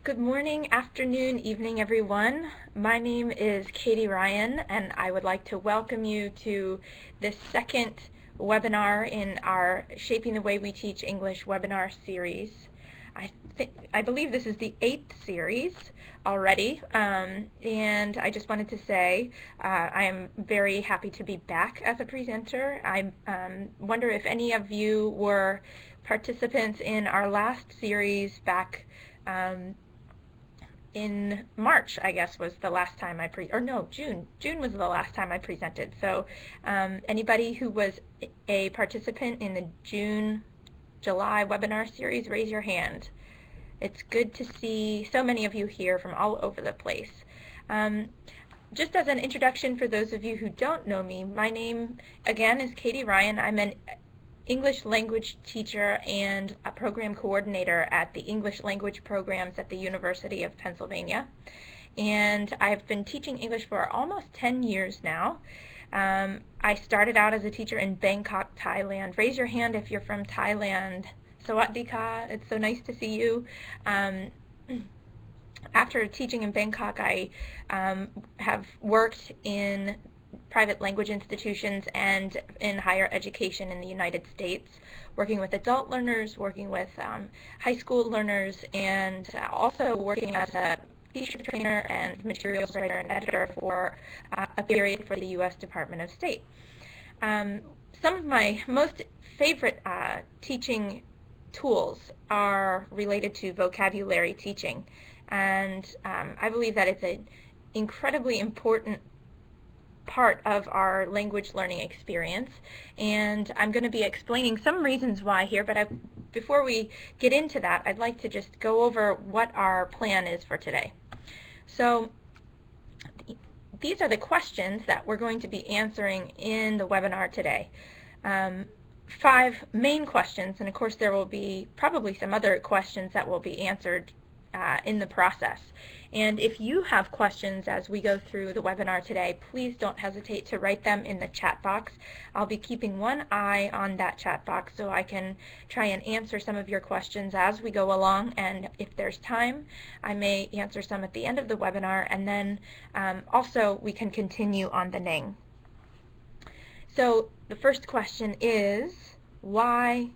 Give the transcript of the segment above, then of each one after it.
Good morning, afternoon, evening, everyone. My name is Katie Ryan, and I would like to welcome you to the second webinar in our Shaping the Way We Teach English webinar series. I believe this is the 8th series already, and I just wanted to say I am very happy to be back as a presenter. I wonder if any of you were participants in our last series back in March, I guess, was the last time June. June was the last time I presented. So anybody who was a participant in the June-July webinar series, raise your hand. It's good to see so many of you here from all over the place. Just as an introduction for those of you who don't know me, my name, again, is Katie Ryan. I'm an English language teacher and a program coordinator at the English language programs at the University of Pennsylvania. And I've been teaching English for almost 10 years now. I started out as a teacher in Bangkok, Thailand. Raise your hand if you're from Thailand. Sawadee-ka, it's so nice to see you. After teaching in Bangkok, I have worked in private language institutions and in higher education in the United States, working with adult learners, working with high school learners, and also working as a teacher trainer and materials writer and editor for a period for the U.S. Department of State. Some of my most favorite teaching tools are related to vocabulary teaching, and I believe that it's an incredibly important part of our language learning experience, and I'm going to be explaining some reasons why here, but before we get into that, I'd like to just go over what our plan is for today. So these are the questions that we're going to be answering in the webinar today. 5 main questions, and of course there will be probably some other questions that will be answered in the process. And if you have questions as we go through the webinar today, please don't hesitate to write them in the chat box. I'll be keeping one eye on that chat box so I can try and answer some of your questions as we go along, and if there's time, I may answer some at the end of the webinar, and then also we can continue on the Ning. So the first question is, why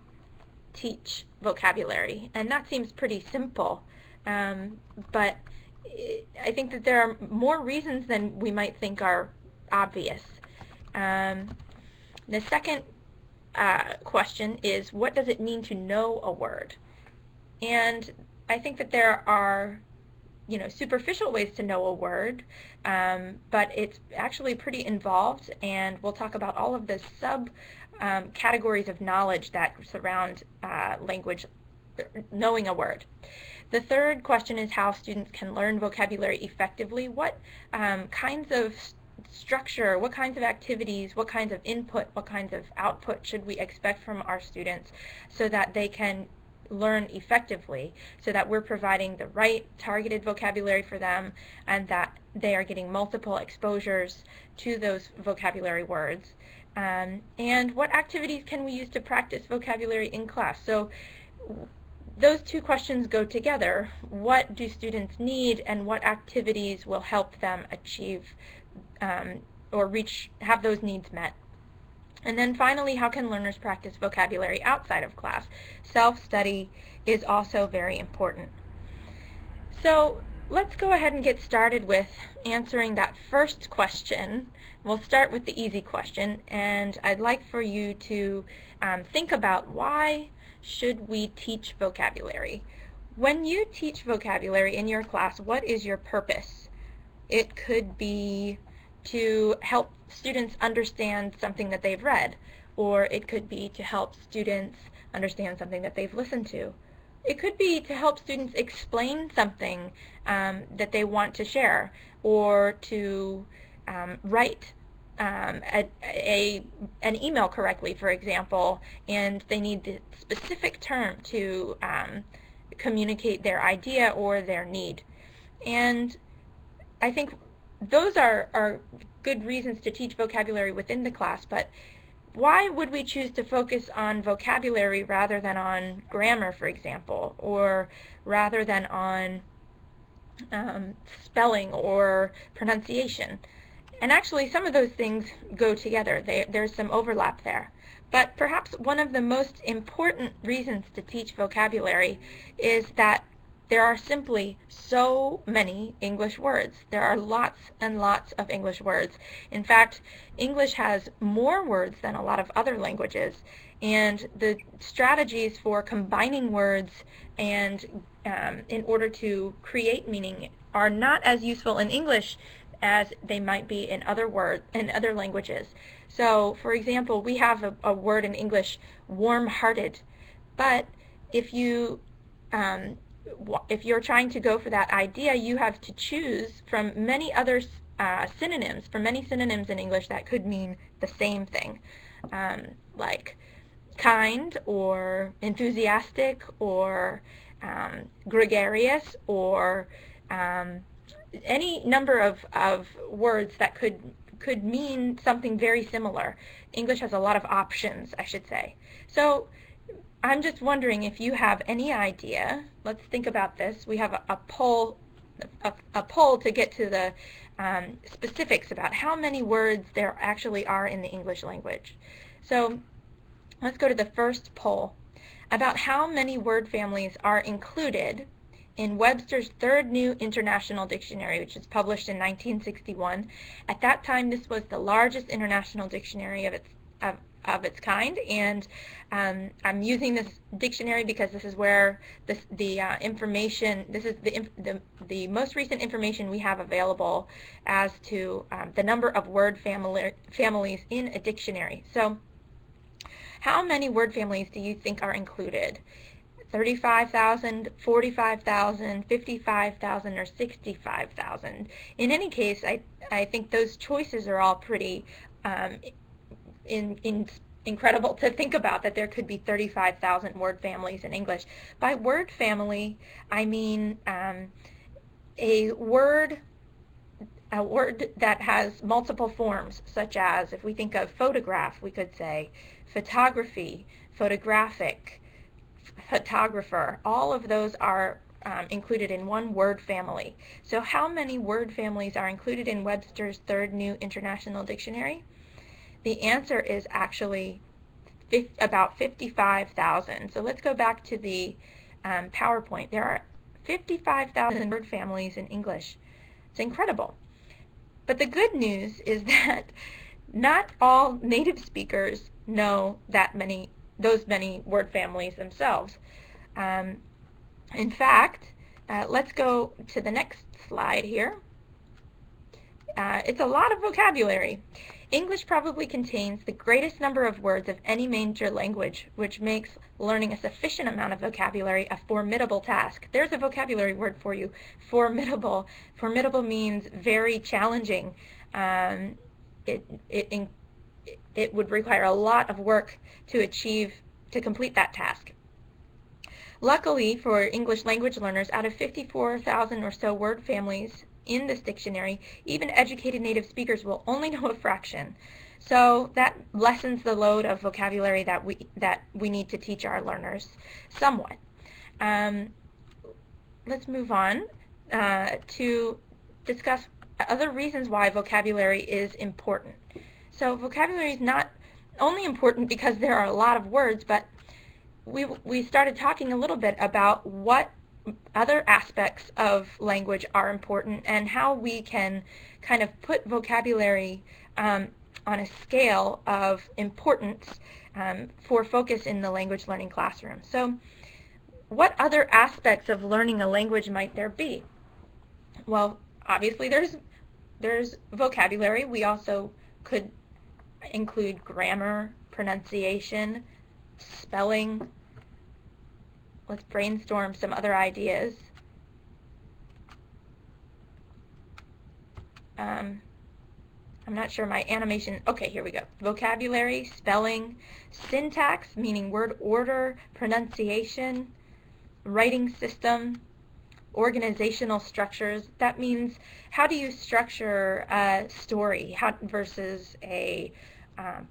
teach vocabulary? And that seems pretty simple, but I think that there are more reasons than we might think are obvious. The second question is, what does it mean to know a word? And I think that there are superficial ways to know a word, but it's actually pretty involved, and we'll talk about all of the categories of knowledge that surround language, knowing a word. The third question is how students can learn vocabulary effectively. What kinds of structure, what kinds of activities, what kinds of input, what kinds of output should we expect from our students so that they can learn effectively, so that we're providing the right targeted vocabulary for them and that they are getting multiple exposures to those vocabulary words. And what activities can we use to practice vocabulary in class? So those two questions go together. What do students need, and what activities will help them achieve or have those needs met? And then finally, how can learners practice vocabulary outside of class? Self-study is also very important. So let's go ahead and get started with answering that first question. We'll start with the easy question, and I'd like for you to think about, why should we teach vocabulary? When you teach vocabulary in your class, what is your purpose? It could be to help students understand something that they've read, or it could be to help students understand something that they've listened to. It could be to help students explain something that they want to share, or to write an email correctly, for example, and they need the specific term to communicate their idea or their need. And I think those are good reasons to teach vocabulary within the class, but why would we choose to focus on vocabulary rather than on grammar, for example, or rather than on spelling or pronunciation. And actually, some of those things go together. There's some overlap there. But perhaps one of the most important reasons to teach vocabulary is that there are simply so many English words. There are lots and lots of English words. In fact, English has more words than a lot of other languages, and the strategies for combining words and in order to create meaning are not as useful in English as they might be in other languages. So, for example, we have a word in English, warm-hearted, but if you if you're trying to go for that idea, you have to choose from many other synonyms, from many synonyms in English that could mean the same thing, like kind or enthusiastic or gregarious or any number of words that could mean something very similar. English has a lot of options, I should say. So I'm just wondering if you have any idea. Let's think about this. We have a poll to get to the specifics about how many words there actually are in the English language. So let's go to the first poll about how many word families are included in Webster's Third New International Dictionary, which was published in 1961. At that time, this was the largest international dictionary of its kind, and I'm using this dictionary because this is where the information, this is the most recent information we have available as to the number of word families in a dictionary. So how many word families do you think are included? 35,000, 45,000, 55,000, or 65,000. In any case, I think those choices are all pretty incredible to think about, that there could be 35,000 word families in English. By word family, I mean a word that has multiple forms, such as, if we think of photograph, we could say photography, photographic, photographer. All of those are included in one word family. So how many word families are included in Webster's Third New International Dictionary? The answer is actually about 55,000. So let's go back to the PowerPoint. There are 55,000 word families in English. It's incredible. But the good news is that not all native speakers know those many word families themselves. In fact, let's go to the next slide here. It's a lot of vocabulary. English probably contains the greatest number of words of any major language, which makes learning a sufficient amount of vocabulary a formidable task. There's a vocabulary word for you, formidable. Formidable means very challenging. It would require a lot of work to complete that task. Luckily for English language learners, out of 54,000 or so word families in this dictionary, even educated native speakers will only know a fraction. So that lessens the load of vocabulary that we need to teach our learners somewhat. Let's move on to discuss other reasons why vocabulary is important. So vocabulary is not only important because there are a lot of words, but we started talking a little bit about what other aspects of language are important and how we can kind of put vocabulary on a scale of importance for focus in the language learning classroom. So what other aspects of learning a language might there be? Well, obviously there's vocabulary. We also could include grammar, pronunciation, spelling. Let's brainstorm some other ideas. I'm not sure my animation. Okay, here we go. Vocabulary, spelling, syntax, meaning word order, pronunciation, writing system, organizational structures. That means how do you structure a story versus a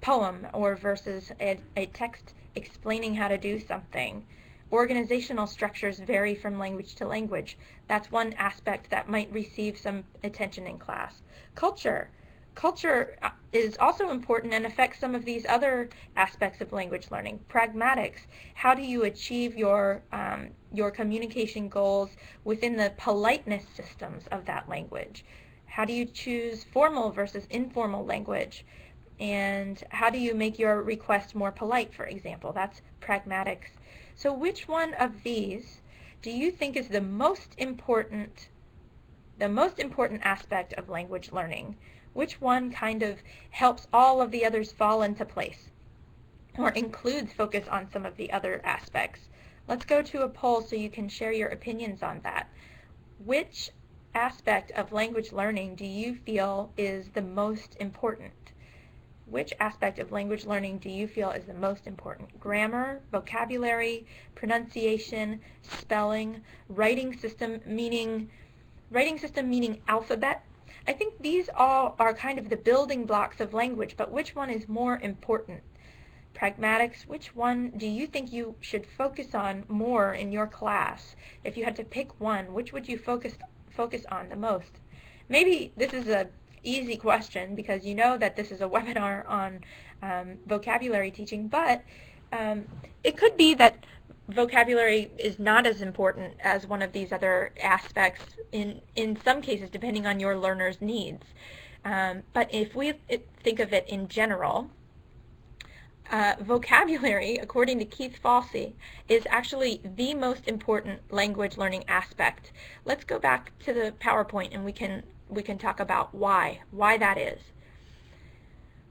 poem, or versus a text explaining how to do something, organizational structures vary from language to language. That's one aspect that might receive some attention in class. Culture. Culture is also important and affects some of these other aspects of language learning. Pragmatics. How do you achieve your communication goals within the politeness systems of that language? How do you choose formal versus informal language? And how do you make your request more polite, for example? That's pragmatics. So which one of these do you think is the most important aspect of language learning? Which one kind of helps all of the others fall into place or includes focus on some of the other aspects? Let's go to a poll so you can share your opinions on that. Which aspect of language learning do you feel is the most important? Which aspect of language learning do you feel is the most important? Grammar, vocabulary, pronunciation, spelling, writing system meaning alphabet? I think these all are kind of the building blocks of language, but which one is more important? Pragmatics, which one do you think you should focus on more in your class? If you had to pick one, which would you focus on the most? Maybe this is a easy question because you know that this is a webinar on vocabulary teaching, but it could be that vocabulary is not as important as one of these other aspects in some cases, depending on your learner's needs. But if we think of it in general, vocabulary, according to Keith Fauci, is actually the most important language learning aspect. Let's go back to the PowerPoint and we can talk about why that is.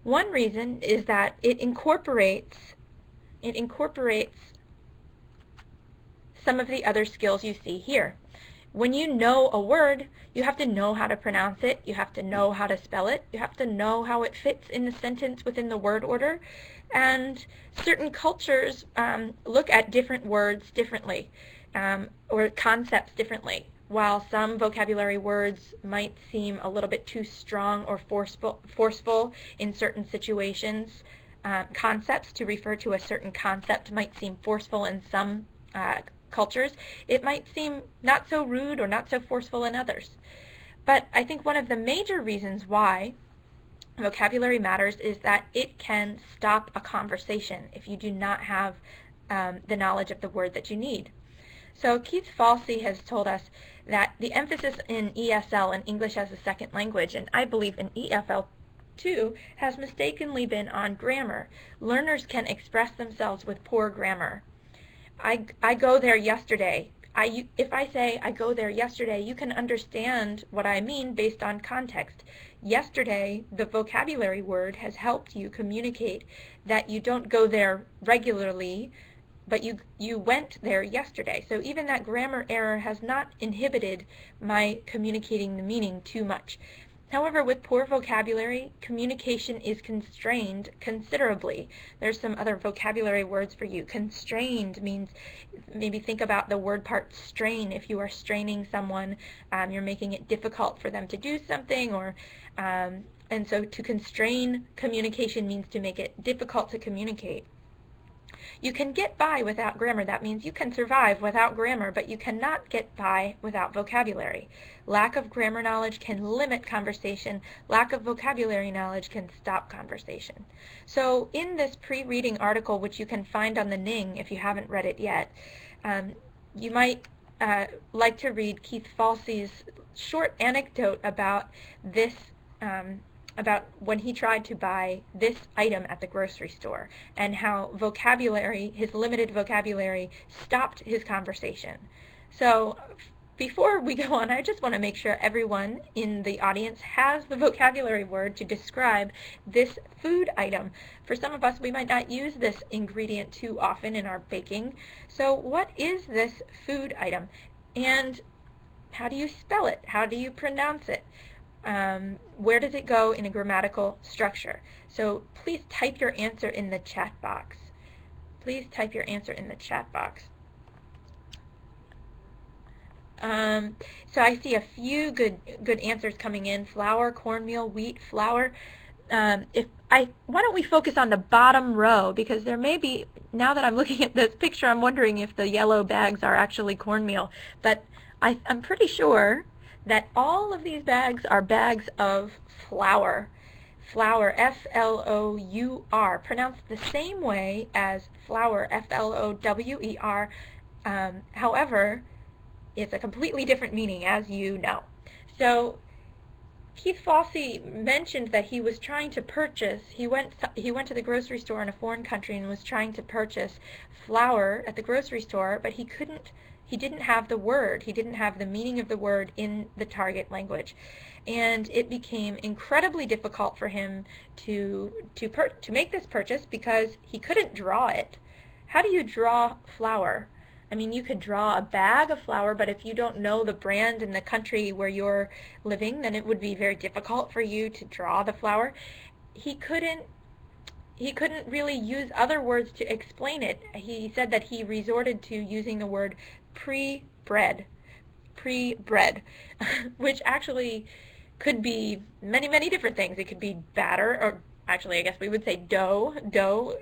One reason is that it incorporates some of the other skills you see here. When you know a word, you have to know how to pronounce it, you have to know how to spell it, you have to know how it fits in the sentence within the word order, and certain cultures look at different words differently, or concepts differently. While some vocabulary words might seem a little bit too strong or forceful in certain situations, concepts to refer to a certain concept might seem forceful in some cultures. It might seem not so rude or not so forceful in others. But I think one of the major reasons why vocabulary matters is that it can stop a conversation if you do not have the knowledge of the word that you need. So Keith Fauci has told us that the emphasis in ESL, in English as a second language, and I believe in EFL too, has mistakenly been on grammar. Learners can express themselves with poor grammar. I go there yesterday. If I say I go there yesterday, you can understand what I mean based on context. Yesterday, the vocabulary word has helped you communicate that you don't go there regularly, but you went there yesterday. So even that grammar error has not inhibited my communicating the meaning too much. However, with poor vocabulary, communication is constrained considerably. There's some other vocabulary words for you. Constrained means, maybe think about the word part strain. If you are straining someone, you're making it difficult for them to do something, or and so to constrain communication means to make it difficult to communicate. You can get by without grammar. That means you can survive without grammar, but you cannot get by without vocabulary. Lack of grammar knowledge can limit conversation. Lack of vocabulary knowledge can stop conversation. So in this pre-reading article, which you can find on the Ning if you haven't read it yet, you might like to read Keith Fauci's short anecdote about this about when he tried to buy this item at the grocery store and how vocabulary, his limited vocabulary, stopped his conversation. So before we go on, I just want to make sure everyone in the audience has the vocabulary word to describe this food item. For some of us, we might not use this ingredient too often in our baking. So what is this food item? And how do you spell it? How do you pronounce it? Where does it go in a grammatical structure? So please type your answer in the chat box. Please type your answer in the chat box. So I see a few good answers coming in. Flour, cornmeal, wheat, flour. Why don't we focus on the bottom row, because there may be now that I'm looking at this picture, I'm wondering if the yellow bags are actually cornmeal. But I'm pretty sure that all of these bags are bags of flour. Flour, F-L-O-U-R, pronounced the same way as flower, F-L-O-W-E-R. However, it's a completely different meaning, as you know. So Keith Fauci mentioned that he was trying to purchase, he went to the grocery store in a foreign country and was trying to purchase flour at the grocery store, but he didn't have the word, he didn't have the meaning of the word in the target language. And it became incredibly difficult for him to make this purchase because he couldn't draw it. How do you draw flour? I mean, you could draw a bag of flour, but if you don't know the brand in the country where you're living, then it would be very difficult for you to draw the flour. He couldn't really use other words to explain it. He said that he resorted to using the word pre-bread, which actually could be many, many different things. It could be batter, or actually I guess we would say dough. Dough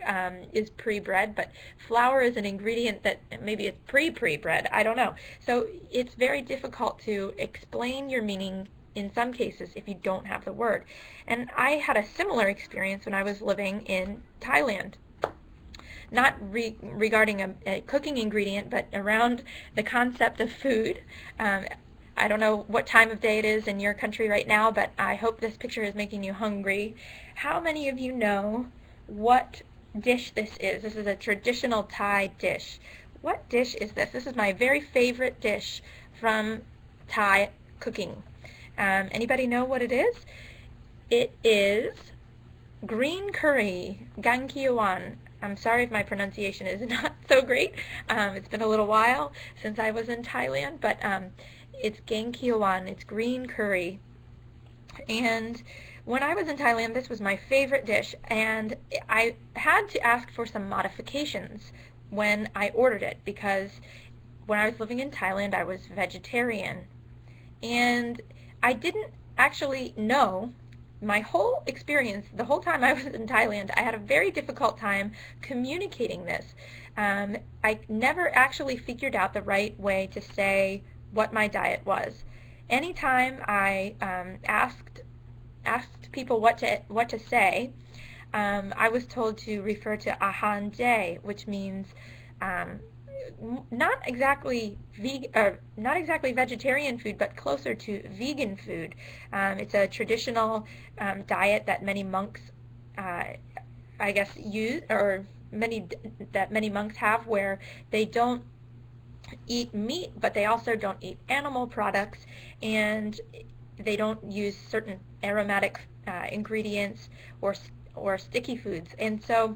is pre-bread, but flour is an ingredient that maybe it's pre-bread. I don't know. So it's very difficult to explain your meaning in some cases if you don't have the word. And I had a similar experience when I was living in Thailand. Not regarding a cooking ingredient, but around the concept of food. I don't know what time of day it is in your country right now, but I hope this picture is making you hungry. How many of you know what dish this is? This is a traditional Thai dish. What dish is this? This is my very favorite dish from Thai cooking. Anybody know what it is? It is green curry, gang kiawan. I'm sorry if my pronunciation is not so great. It's been a little while since I was in Thailand, but it's gang kiawan, it's green curry. And when I was in Thailand, this was my favorite dish, and I had to ask for some modifications when I ordered it, because when I was living in Thailand, I was vegetarian. And I didn't actually know, my whole experience, the whole time I was in Thailand, I had a very difficult time communicating this. I never actually figured out the right way to say what my diet was. Anytime I asked people what to say, I was told to refer to ahan day, which means not exactly vegetarian food, but closer to vegan food. It's a traditional diet that many monks, I guess, use, or that many monks have, where they don't eat meat, but they also don't eat animal products, and they don't use certain aromatic ingredients or sticky foods. And so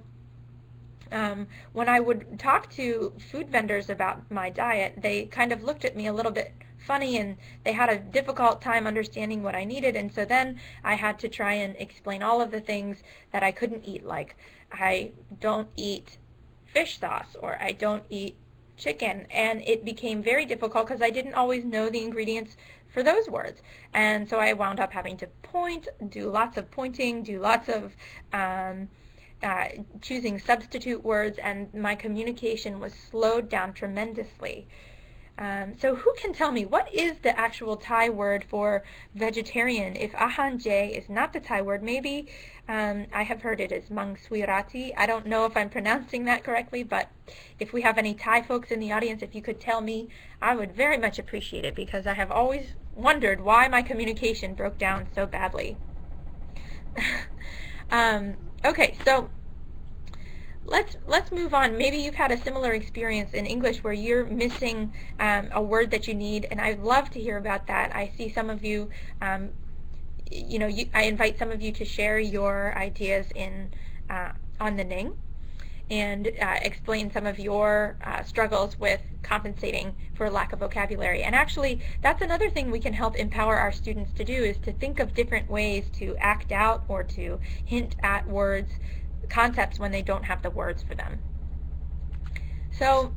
when I would talk to food vendors about my diet, they kind of looked at me a little bit funny, and they had a difficult time understanding what I needed. And so then I had to try and explain all of the things that I couldn't eat, like I don't eat fish sauce, or I don't eat chicken, and it became very difficult because I didn't always know the ingredients for those words. And so I wound up having to do lots of pointing, do lots of choosing substitute words, and my communication was slowed down tremendously. So who can tell me, what is the actual Thai word for vegetarian? If ahan jay is not the Thai word, maybe I have heard it as mangswirati. I don't know if I'm pronouncing that correctly, but if we have any Thai folks in the audience, if you could tell me, I would very much appreciate it, because I have always wondered why my communication broke down so badly. Okay, so let's move on. Maybe you've had a similar experience in English where you're missing a word that you need, and I'd love to hear about that. I see some of you, I invite some of you to share your ideas on the Ning, and explain some of your struggles with compensating for lack of vocabulary. And actually, that's another thing we can help empower our students to do, is to think of different ways to act out or to hint at words, concepts, when they don't have the words for them. So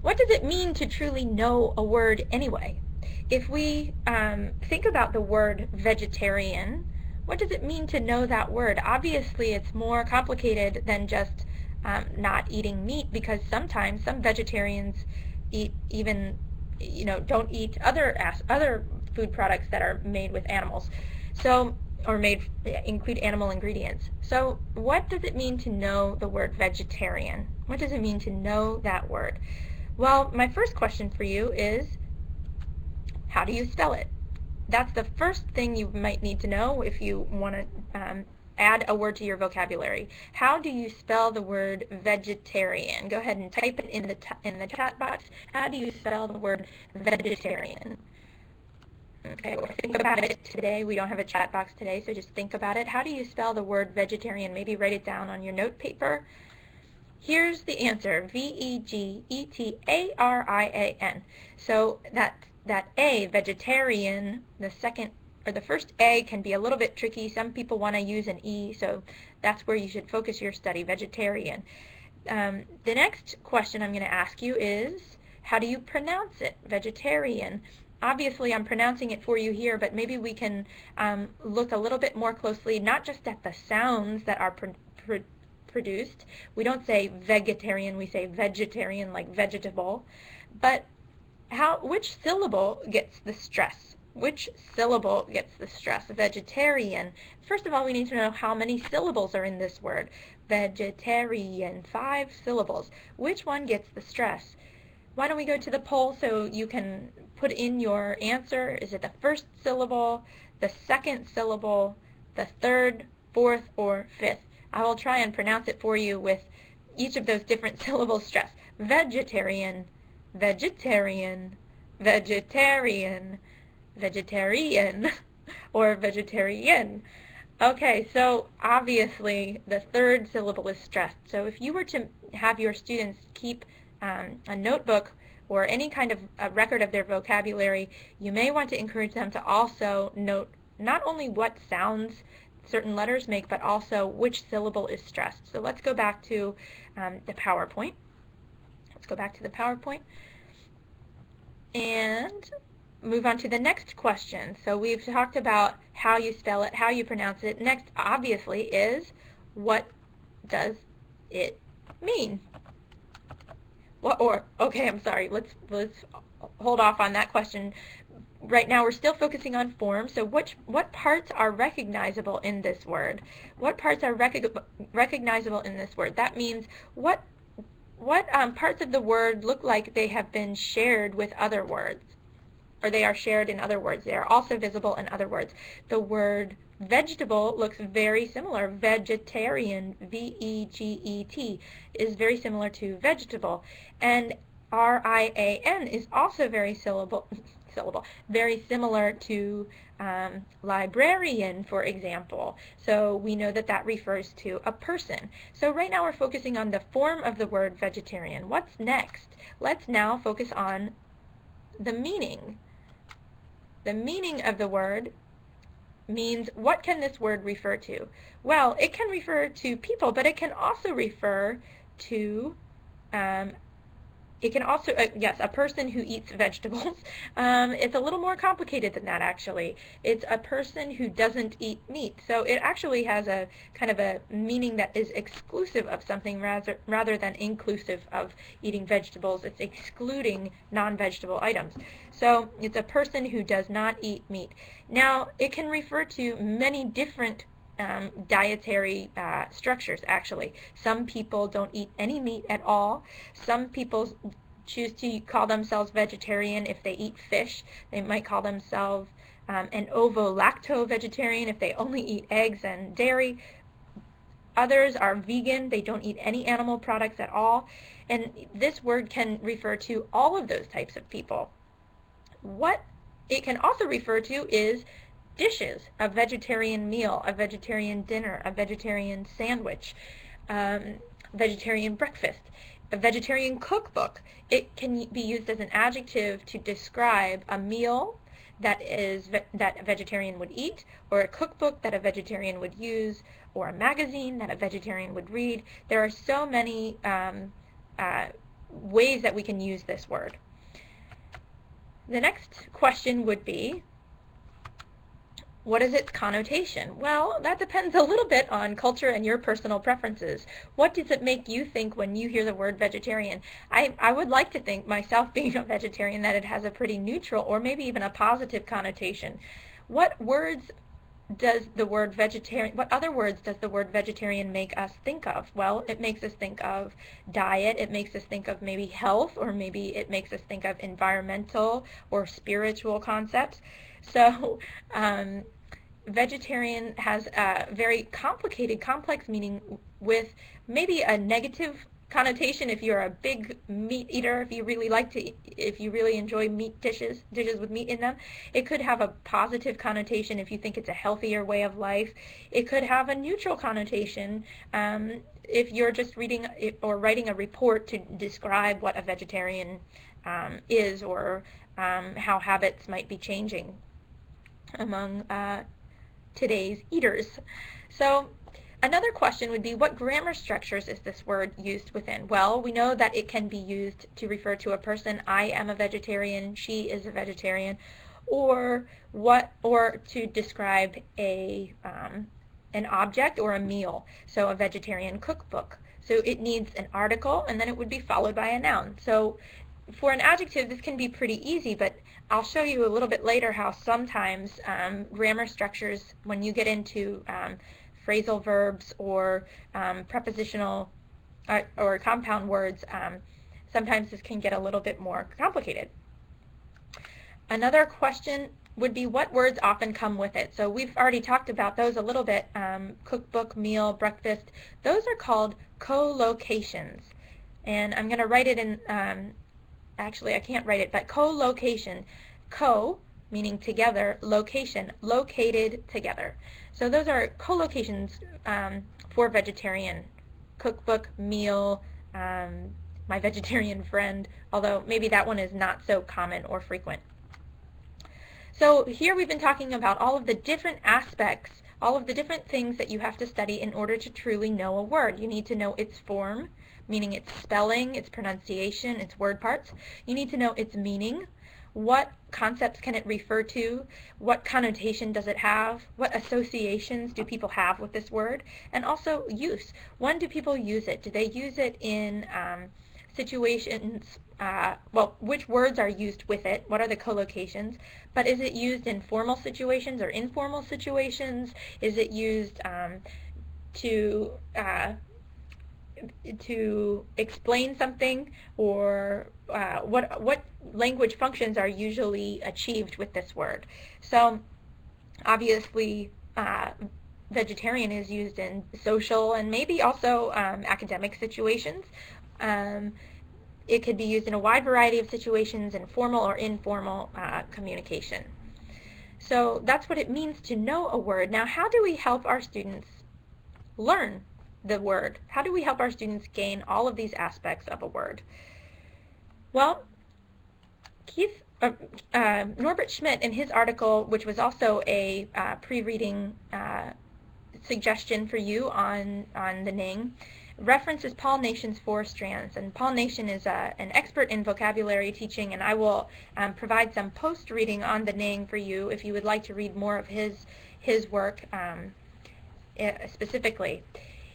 what does it mean to truly know a word anyway? If we think about the word vegetarian, what does it mean to know that word? Obviously, it's more complicated than just not eating meat, because sometimes some vegetarians eat even, don't eat other food products that are made with animals. So, or include animal ingredients. So what does it mean to know the word vegetarian? What does it mean to know that word? Well, my first question for you is, how do you spell it? That's the first thing you might need to know if you want to add a word to your vocabulary. How do you spell the word vegetarian? Go ahead and type it in the chat box. How do you spell the word vegetarian? Okay, or think about it today. We don't have a chat box today, so just think about it. How do you spell the word vegetarian? Maybe write it down on your note paper. Here's the answer, V-E-G-E-T-A-R-I-A-N. So that A, vegetarian, the first A can be a little bit tricky. Some people want to use an E, so that's where you should focus your study, vegetarian. The next question I'm going to ask you is, how do you pronounce it? Vegetarian. Obviously, I'm pronouncing it for you here, but maybe we can look a little bit more closely, not just at the sounds that are produced. We don't say vegetarian, we say vegetarian, like vegetable. But which syllable gets the stress? Which syllable gets the stress? Vegetarian. First of all, we need to know how many syllables are in this word. Vegetarian, 5 syllables. Which one gets the stress? Why don't we go to the poll so you can put in your answer? Is it the first syllable, the second syllable, the third, fourth, or fifth? I will try and pronounce it for you with each of those different syllables stressed. Vegetarian, vegetarian, vegetarian, vegetarian, or vegetarian. Okay, so obviously the third syllable is stressed. So if you were to have your students keep a notebook or any kind of a record of their vocabulary, you may want to encourage them to also note not only what sounds certain letters make, but also which syllable is stressed. So let's go back to the PowerPoint. Let's go back to the PowerPoint and move on to the next question. So we've talked about how you spell it, how you pronounce it. Next, obviously, is what does it mean? Okay, I'm sorry. Let's hold off on that question. Right now we're still focusing on form, so what parts are recognizable in this word? What parts are recognizable in this word? That means what parts of the word look like they have been shared with other words, or they are shared in other words. They are also visible in other words. The word vegetable looks very similar. Vegetarian, V-E-G-E-T, is very similar to vegetable. And R-I-A-N is also very very similar to librarian, for example. So we know that that refers to a person. So right now we're focusing on the form of the word vegetarian. What's next? Let's now focus on the meaning. The meaning of the word means, what can this word refer to? Well, it can refer to people, but it can also refer to yes, a person who eats vegetables. It's a little more complicated than that, actually. It's a person who doesn't eat meat. So it actually has a kind of a meaning that is exclusive of something rather than inclusive of eating vegetables. It's excluding non-vegetable items. So it's a person who does not eat meat. Now, it can refer to many different dietary structures, actually. Some people don't eat any meat at all. Some people choose to call themselves vegetarian if they eat fish. They might call themselves an ovo-lacto vegetarian if they only eat eggs and dairy. Others are vegan. They don't eat any animal products at all. And this word can refer to all of those types of people. What it can also refer to is dishes, a vegetarian meal, a vegetarian dinner, a vegetarian sandwich, vegetarian breakfast, a vegetarian cookbook. It can be used as an adjective to describe a meal that a vegetarian would eat, or a cookbook that a vegetarian would use, or a magazine that a vegetarian would read. There are so many ways that we can use this word. The next question would be, What is its connotation? Well, that depends a little bit on culture and your personal preferences. What does it make you think when you hear the word vegetarian? I would like to think, myself being a vegetarian, that it has a pretty neutral or maybe even a positive connotation. What words does the word vegetarian, what other words does the word vegetarian make us think of? Well, it makes us think of diet, it makes us think of maybe health, or maybe it makes us think of environmental or spiritual concepts. So vegetarian has a very complicated, complex meaning with maybe a negative connotation if you're a big meat eater, if you really enjoy meat dishes with meat in them. It could have a positive connotation if you think it's a healthier way of life. It could have a neutral connotation if you're just reading or writing a report to describe what a vegetarian is, or how habits might be changing among today's eaters. So another question would be, what grammar structures is this word used within? Well, we know that it can be used to refer to a person. I am a vegetarian, she is a vegetarian, or to describe an object or a meal. So a vegetarian cookbook. So it needs an article, and then it would be followed by a noun. So for an adjective, this can be pretty easy, but I'll show you a little bit later how sometimes grammar structures, when you get into phrasal verbs or prepositional or compound words, sometimes this can get a little bit more complicated. Another question would be, what words often come with it? So we've already talked about those a little bit. Cookbook, meal, breakfast. Those are called collocations. And I'm going to write it in, actually I can't write it, but collocation. Co, meaning together, location, located together. So those are collocations for vegetarian. Cookbook, meal, my vegetarian friend, although maybe that one is not so common or frequent. So here we've been talking about all of the different aspects, all of the different things that you have to study in order to truly know a word. You need to know its form, meaning its spelling, its pronunciation, its word parts. You need to know its meaning. What concepts can it refer to? What connotation does it have? What associations do people have with this word? And also use. When do people use it? Do they use it in situations, well, which words are used with it? What are the collocations? But is it used in formal situations or informal situations? Is it used to explain something, or what language functions are usually achieved with this word? So obviously vegetarian is used in social and maybe also academic situations. It could be used in a wide variety of situations in formal or informal communication. So that's what it means to know a word. Now, how do we help our students learn the word? How do we help our students gain all of these aspects of a word? Well, Norbert Schmidt, in his article, which was also a pre-reading suggestion for you on the Ning, references Paul Nation's 4 strands. And Paul Nation is an expert in vocabulary teaching, and I will provide some post-reading on the Ning for you if you would like to read more of his work specifically.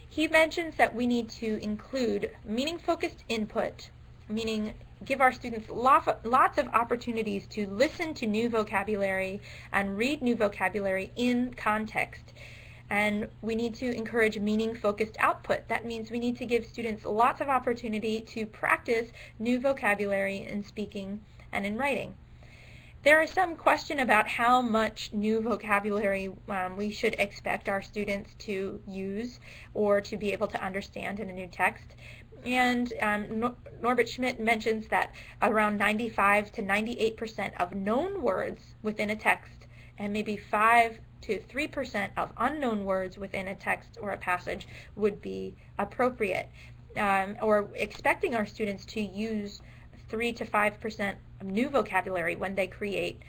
He mentions that we need to include meaning-focused input, meaning give our students lots of opportunities to listen to new vocabulary and read new vocabulary in context. And we need to encourage meaning-focused output. That means we need to give students lots of opportunity to practice new vocabulary in speaking and in writing. There is some question about how much new vocabulary we should expect our students to use or to be able to understand in a new text. And Norbert Schmidt mentions that around 95 to 98% of known words within a text and maybe 5 to 3% of unknown words within a text or a passage would be appropriate, or expecting our students to use 3 to 5% of new vocabulary when they create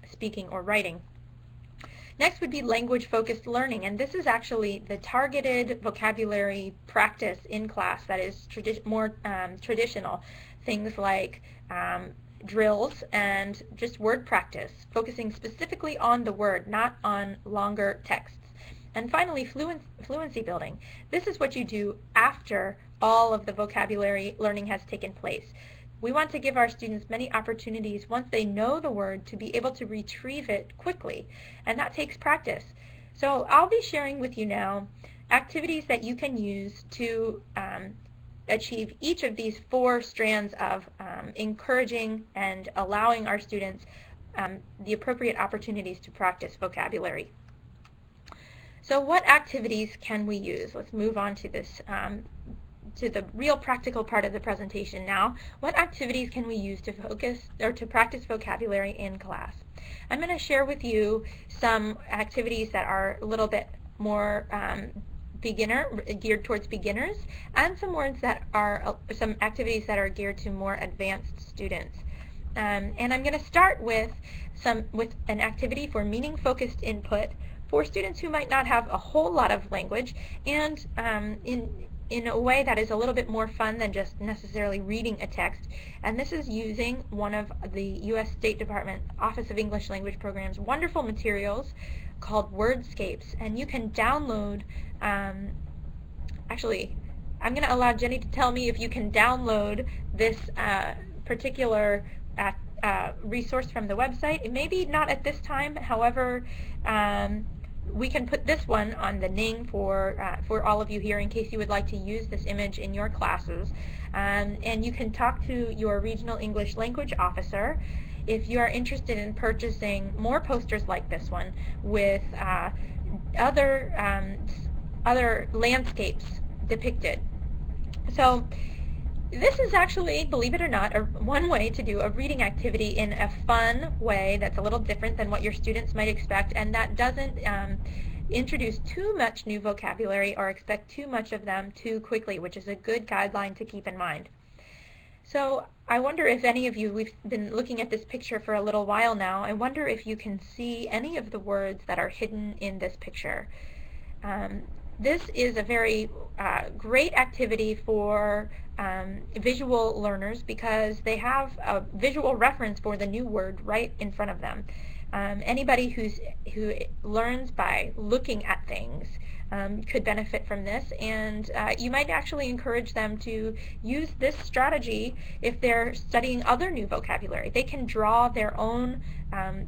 speaking or writing. Next would be language-focused learning, and this is actually the targeted vocabulary practice in class that is more traditional. Things like drills and just word practice, focusing specifically on the word, not on longer texts. And finally, fluency building. This is what you do after all of the vocabulary learning has taken place. We want to give our students many opportunities once they know the word to be able to retrieve it quickly, and that takes practice. So I'll be sharing with you now activities that you can use to achieve each of these 4 strands of encouraging and allowing our students the appropriate opportunities to practice vocabulary. So what activities can we use? Let's move on to this, to the real practical part of the presentation now. What activities can we use to focus or to practice vocabulary in class? I'm going to share with you some activities that are a little bit more geared towards beginners, and some activities that are geared to more advanced students. And I'm going to start with an activity for meaning-focused input for students who might not have a whole lot of language, and in a way that is a little bit more fun than just necessarily reading a text. And this is using one of the U.S. State Department Office of English Language Programs' wonderful materials called Wordscapes. And you can download, actually, I'm going to allow Jenny to tell me if you can download this particular resource from the website. It may be not at this time, however, we can put this one on the Ning for all of you here in case you would like to use this image in your classes. And you can talk to your regional English language officer if you are interested in purchasing more posters like this one with other landscapes depicted. So this is actually, believe it or not, one way to do a reading activity in a fun way that's a little different than what your students might expect, and that doesn't introduce too much new vocabulary or expect too much of them too quickly, which is a good guideline to keep in mind. So I wonder if any of you, we've been looking at this picture for a little while now, I wonder if you can see any of the words that are hidden in this picture. This is a very great activity for visual learners because they have a visual reference for the new word right in front of them. Anybody who learns by looking at things could benefit from this, and you might actually encourage them to use this strategy if they're studying other new vocabulary. They can draw their own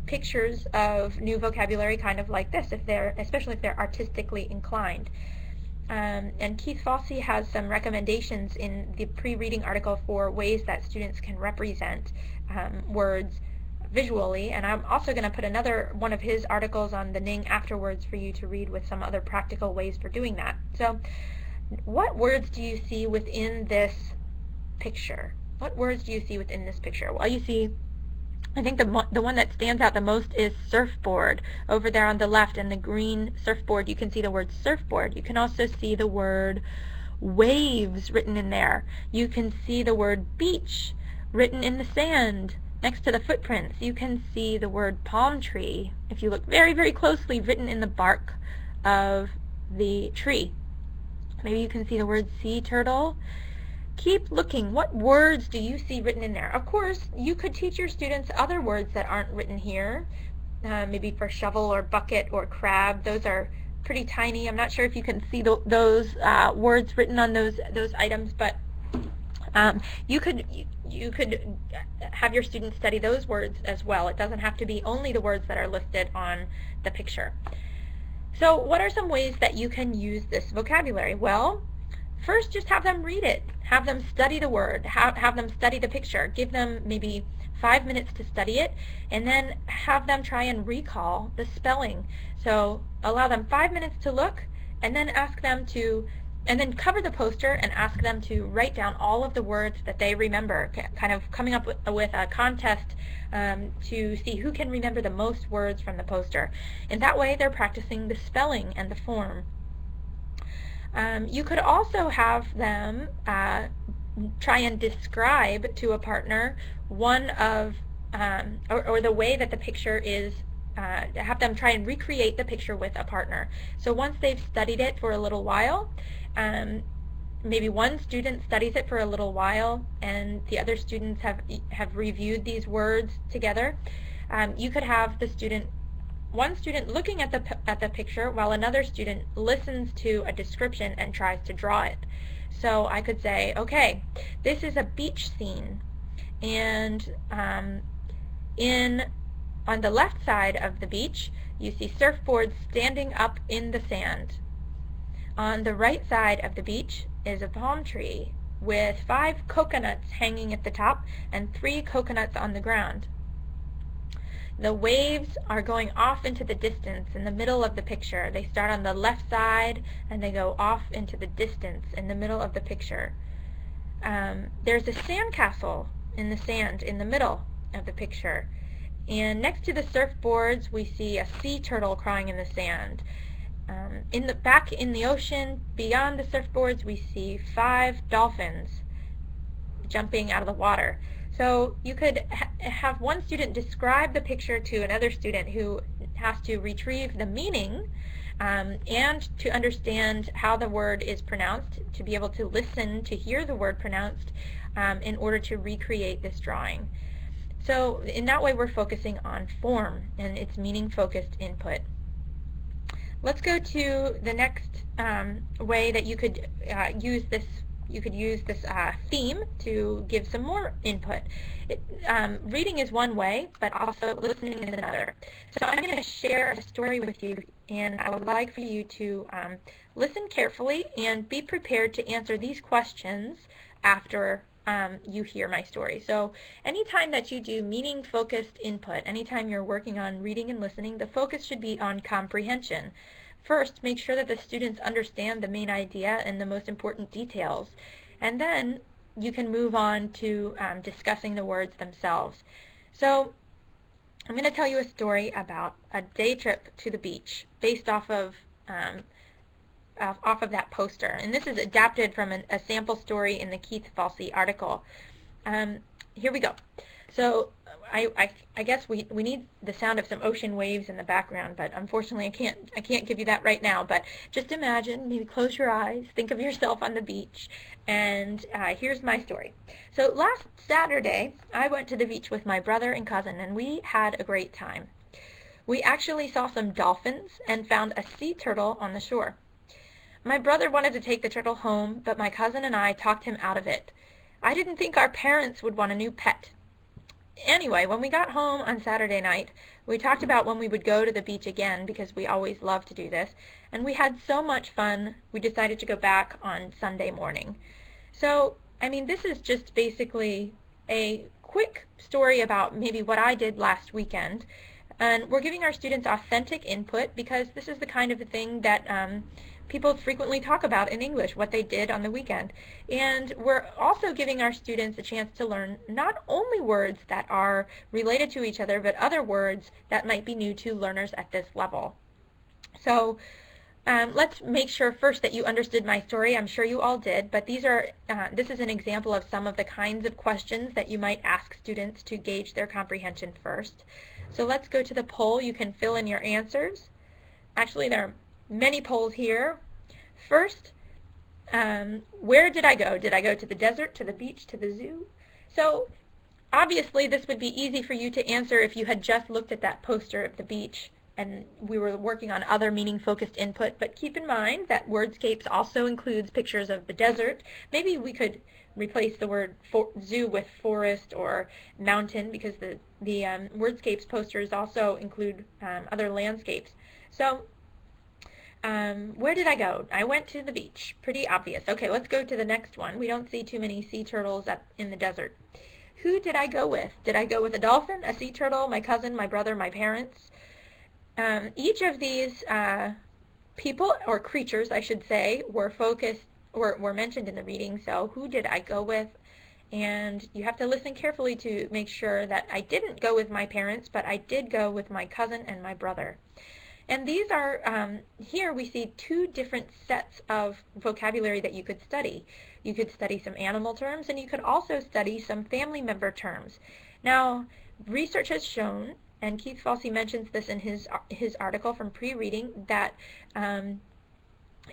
pictures of new vocabulary kind of like this, especially if they're artistically inclined. And Keith Fauci has some recommendations in the pre-reading article for ways that students can represent words visually, and I'm also going to put another one of his articles on the Ning afterwards for you to read with some other practical ways for doing that. So what words do you see within this picture? What words do you see within this picture? Well, you see, I think the one that stands out the most is surfboard. Over there on the left in the green surfboard, you can see the word surfboard. You can also see the word waves written in there. You can see the word beach written in the sand next to the footprints. You can see the word palm tree, if you look very, very closely, written in the bark of the tree. Maybe you can see the word sea turtle. Keep looking. What words do you see written in there? Of course, you could teach your students other words that aren't written here, maybe for shovel or bucket or crab. Those are pretty tiny. I'm not sure if you can see those words written on those items, but you could have your students study those words as well. It doesn't have to be only the words that are listed on the picture. So what are some ways that you can use this vocabulary? Well, first, just have them read it. Have them study the word. Have them study the picture. Give them maybe 5 minutes to study it, and then have them try and recall the spelling. So allow them 5 minutes to look, and then ask them to, and then cover the poster and ask them to write down all of the words that they remember, kind of coming up with a contest to see who can remember the most words from the poster. In that way, they're practicing the spelling and the form. You could also have them try and describe to a partner one of, or the way that the picture is, have them try and recreate the picture with a partner. So once they've studied it for a little while, maybe one student studies it for a little while and the other students have reviewed these words together. You could have one student looking at the picture while another student listens to a description and tries to draw it. So I could say, okay, this is a beach scene, and on the left side of the beach you see surfboards standing up in the sand. On the right side of the beach is a palm tree with 5 coconuts hanging at the top and 3 coconuts on the ground. The waves are going off into the distance in the middle of the picture. They start on the left side and they go off into the distance in the middle of the picture. There's a sandcastle in the sand in the middle of the picture. And next to the surfboards we see a sea turtle crawling in the sand. Back in the ocean, beyond the surfboards, we see 5 dolphins jumping out of the water. So you could have one student describe the picture to another student who has to retrieve the meaning and to understand how the word is pronounced, to be able to listen to hear the word pronounced in order to recreate this drawing. So in that way we're focusing on form and its meaning-focused input. Let's go to the next way that you could use this. You could use this theme to give some more input. Reading is one way, but also listening is another. So I'm going to share a story with you, and I would like for you to listen carefully and be prepared to answer these questions after you hear my story. So anytime that you do meaning-focused input, anytime you're working on reading and listening, the focus should be on comprehension. First, make sure that the students understand the main idea and the most important details, and then you can move on to discussing the words themselves. So I'm going to tell you a story about a day trip to the beach based off of that poster. And this is adapted from a sample story in the Keith Fauci article. Here we go. So I guess we need the sound of some ocean waves in the background, but unfortunately I can't give you that right now. But just imagine, maybe close your eyes, think of yourself on the beach, and here's my story. So last Saturday I went to the beach with my brother and cousin, and we had a great time. We actually saw some dolphins and found a sea turtle on the shore. My brother wanted to take the turtle home, but my cousin and I talked him out of it. I didn't think our parents would want a new pet. Anyway, when we got home on Saturday night, we talked about when we would go to the beach again, because we always love to do this, and we had so much fun, we decided to go back on Sunday morning. So, I mean, this is just basically a quick story about maybe what I did last weekend, and we're giving our students authentic input because this is the kind of thing that people frequently talk about in English, what they did on the weekend. And we're also giving our students a chance to learn not only words that are related to each other, but other words that might be new to learners at this level. So let's make sure first that you understood my story. I'm sure you all did, but this is an example of some of the kinds of questions that you might ask students to gauge their comprehension first. So let's go to the poll. You can fill in your answers. Actually, there are many polls here. First, where did I go? Did I go to the desert, to the beach, to the zoo? So obviously this would be easy for you to answer if you had just looked at that poster of the beach and we were working on other meaning-focused input, but keep in mind that Wordscapes also includes pictures of the desert. Maybe we could replace the word zoo with forest or mountain, because the Wordscapes posters also include other landscapes. So where did I go? I went to the beach. Pretty obvious. Okay, let's go to the next one. We don't see too many sea turtles up in the desert. Who did I go with? Did I go with a dolphin, a sea turtle, my cousin, my brother, my parents? Each of these people, or creatures I should say, were mentioned in the reading. So who did I go with? And you have to listen carefully to make sure that I didn't go with my parents, but I did go with my cousin and my brother. And these are, here we see 2 different sets of vocabulary that you could study. You could study some animal terms, and you could also study some family member terms. Now, research has shown, and Keith Fauci mentions this in his article from pre-reading, that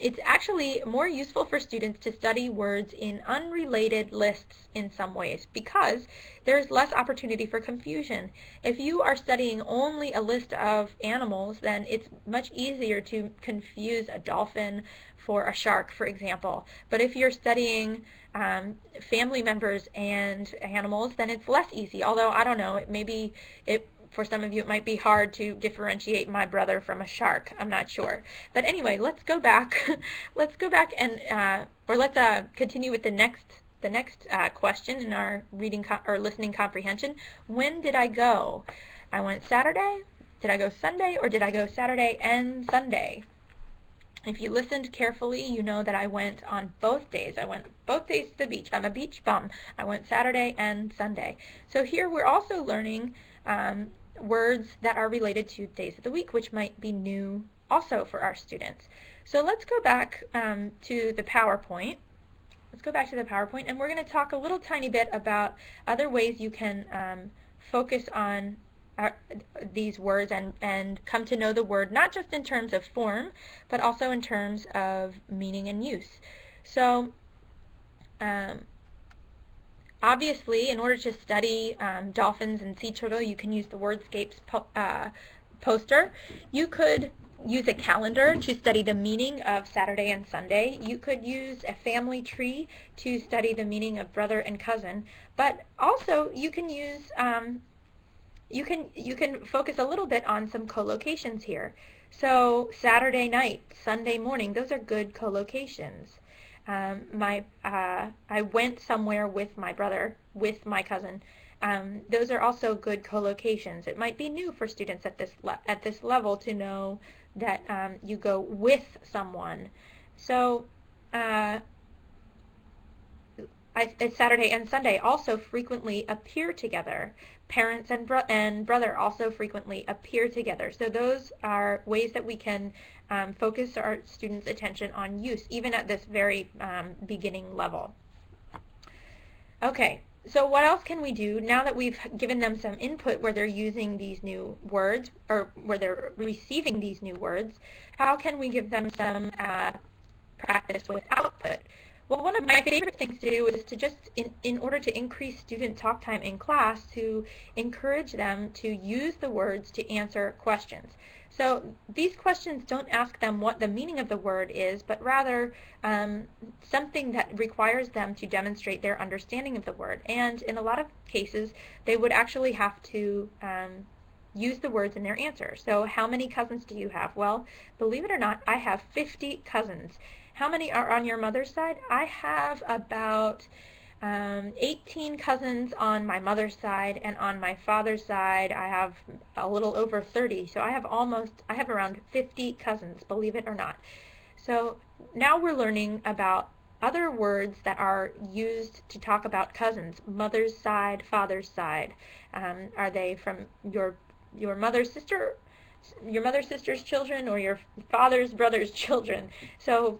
It's actually more useful for students to study words in unrelated lists in some ways because there's less opportunity for confusion. If you are studying only a list of animals, then it's much easier to confuse a dolphin for a shark, for example. But if you're studying family members and animals, then it's less easy. Although, I don't know, maybe for some of you, it might be hard to differentiate my brother from a shark. I'm not sure. But anyway, let's go back. Let's go back and, or let's continue with the next question in our reading or listening comprehension. When did I go? I went Saturday. Did I go Sunday, or did I go Saturday and Sunday? If you listened carefully, you know that I went on both days. I went both days to the beach. I'm a beach bum. I went Saturday and Sunday. So here we're also learning words that are related to days of the week, which might be new also for our students. So let's go back to the PowerPoint. Let's go back to the PowerPoint, and we're going to talk a little tiny bit about other ways you can focus on these words and come to know the word, not just in terms of form, but also in terms of meaning and use. So obviously, in order to study dolphins and sea turtle, you can use the Wordscapes poster. You could use a calendar to study the meaning of Saturday and Sunday. You could use a family tree to study the meaning of brother and cousin. But also, you can use you can focus a little bit on some collocations here. So Saturday night, Sunday morning, those are good collocations. I went somewhere with my brother, with my cousin. Those are also good collocations. It might be new for students at this level to know that you go with someone. So Saturday and Sunday also frequently appear together. Parents and brother also frequently appear together. So those are ways that we can focus our students' attention on use, even at this very beginning level. Okay, so what else can we do now that we've given them some input where they're using these new words, or where they're receiving these new words? How can we give them some practice with output? Well, one of my favorite things to do is to just, in order to increase student talk time in class, to encourage them to use the words to answer questions. So these questions don't ask them what the meaning of the word is, but rather something that requires them to demonstrate their understanding of the word. And in a lot of cases, they would actually have to use the words in their answer. So how many cousins do you have? Well, believe it or not, I have 50 cousins. How many are on your mother's side? I have about 18 cousins on my mother's side, and on my father's side I have a little over 30. So I have around 50 cousins, believe it or not. So now we're learning about other words that are used to talk about cousins. Mother's side, father's side. Are they from your mother's sister, your mother's sister's children, or your father's brother's children? So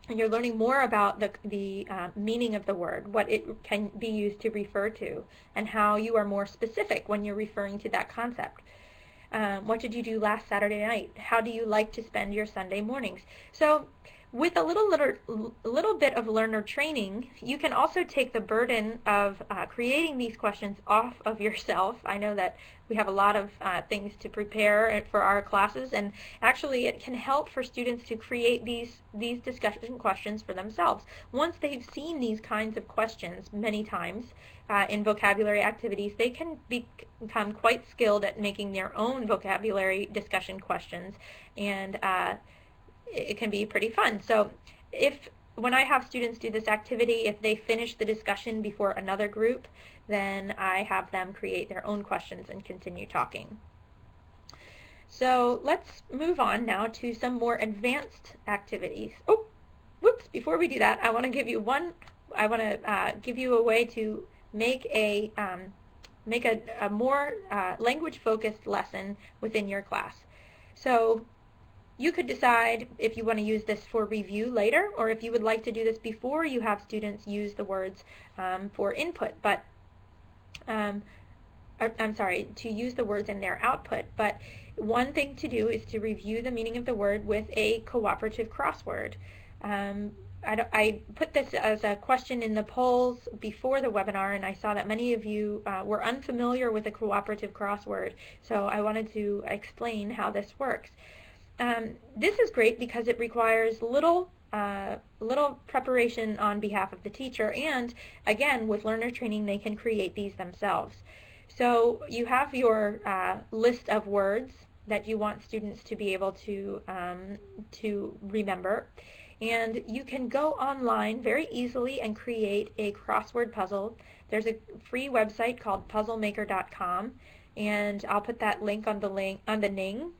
you're learning more about the meaning of the word, what it can be used to refer to, and how you are more specific when you're referring to that concept. What did you do last Saturday night? How do you like to spend your Sunday mornings? So with a little bit of learner training, you can also take the burden of creating these questions off of yourself. I know that we have a lot of things to prepare for our classes, and actually it can help for students to create these discussion questions for themselves. Once they've seen these kinds of questions many times in vocabulary activities, they can become quite skilled at making their own vocabulary discussion questions, and it can be pretty fun. So when I have students do this activity, if they finish the discussion before another group, then I have them create their own questions and continue talking. So let's move on now to some more advanced activities. Oh, whoops, before we do that, I want to give you a way to make a more language-focused lesson within your class. So you could decide if you want to use this for review later, or if you would like to do this before you have students use the words for input. But I'm sorry, to use the words in their output. But one thing to do is to review the meaning of the word with a cooperative crossword. Um, I put this as a question in the polls before the webinar, and I saw that many of you were unfamiliar with a cooperative crossword, so I wanted to explain how this works. This is great because it requires little preparation on behalf of the teacher, and again, with learner training, they can create these themselves. So you have your list of words that you want students to be able to remember, and you can go online very easily and create a crossword puzzle. There's a free website called puzzlemaker.com, and I'll put that link on the Ning.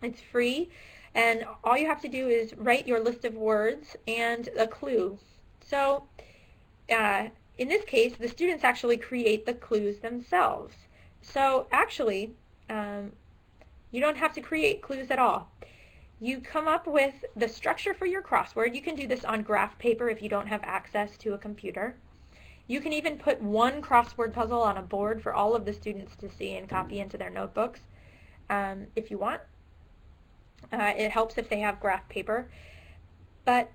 It's free, and all you have to do is write your list of words and a clue. So in this case, the students actually create the clues themselves. So actually, you don't have to create clues at all. You come up with the structure for your crossword. You can do this on graph paper if you don't have access to a computer. You can even put one crossword puzzle on a board for all of the students to see and copy into their notebooks if you want. It helps if they have graph paper. But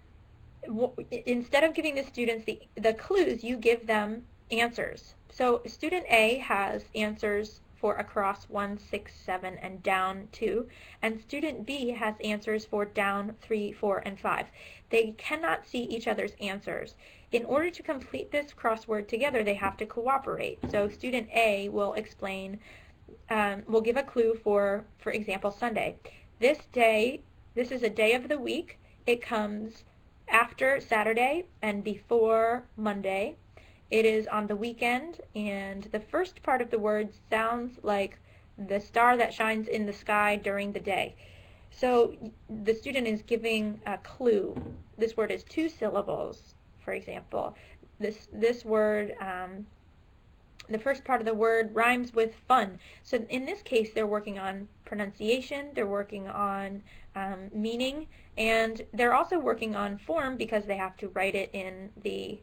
instead of giving the students the clues, you give them answers. So student A has answers for across 1, 6, 7, and down 2, and student B has answers for down 3, 4, and 5. They cannot see each other's answers. In order to complete this crossword together, they have to cooperate. So student A will explain, will give a clue for example, Sunday. This is a day of the week. It comes after Saturday and before Monday. It is on the weekend, and the first part of the word sounds like the star that shines in the sky during the day. So the student is giving a clue. This word is 2 syllables, for example. This word, the first part of the word rhymes with fun. So in this case, they're working on pronunciation, they're working on meaning, and they're also working on form because they have to write it in the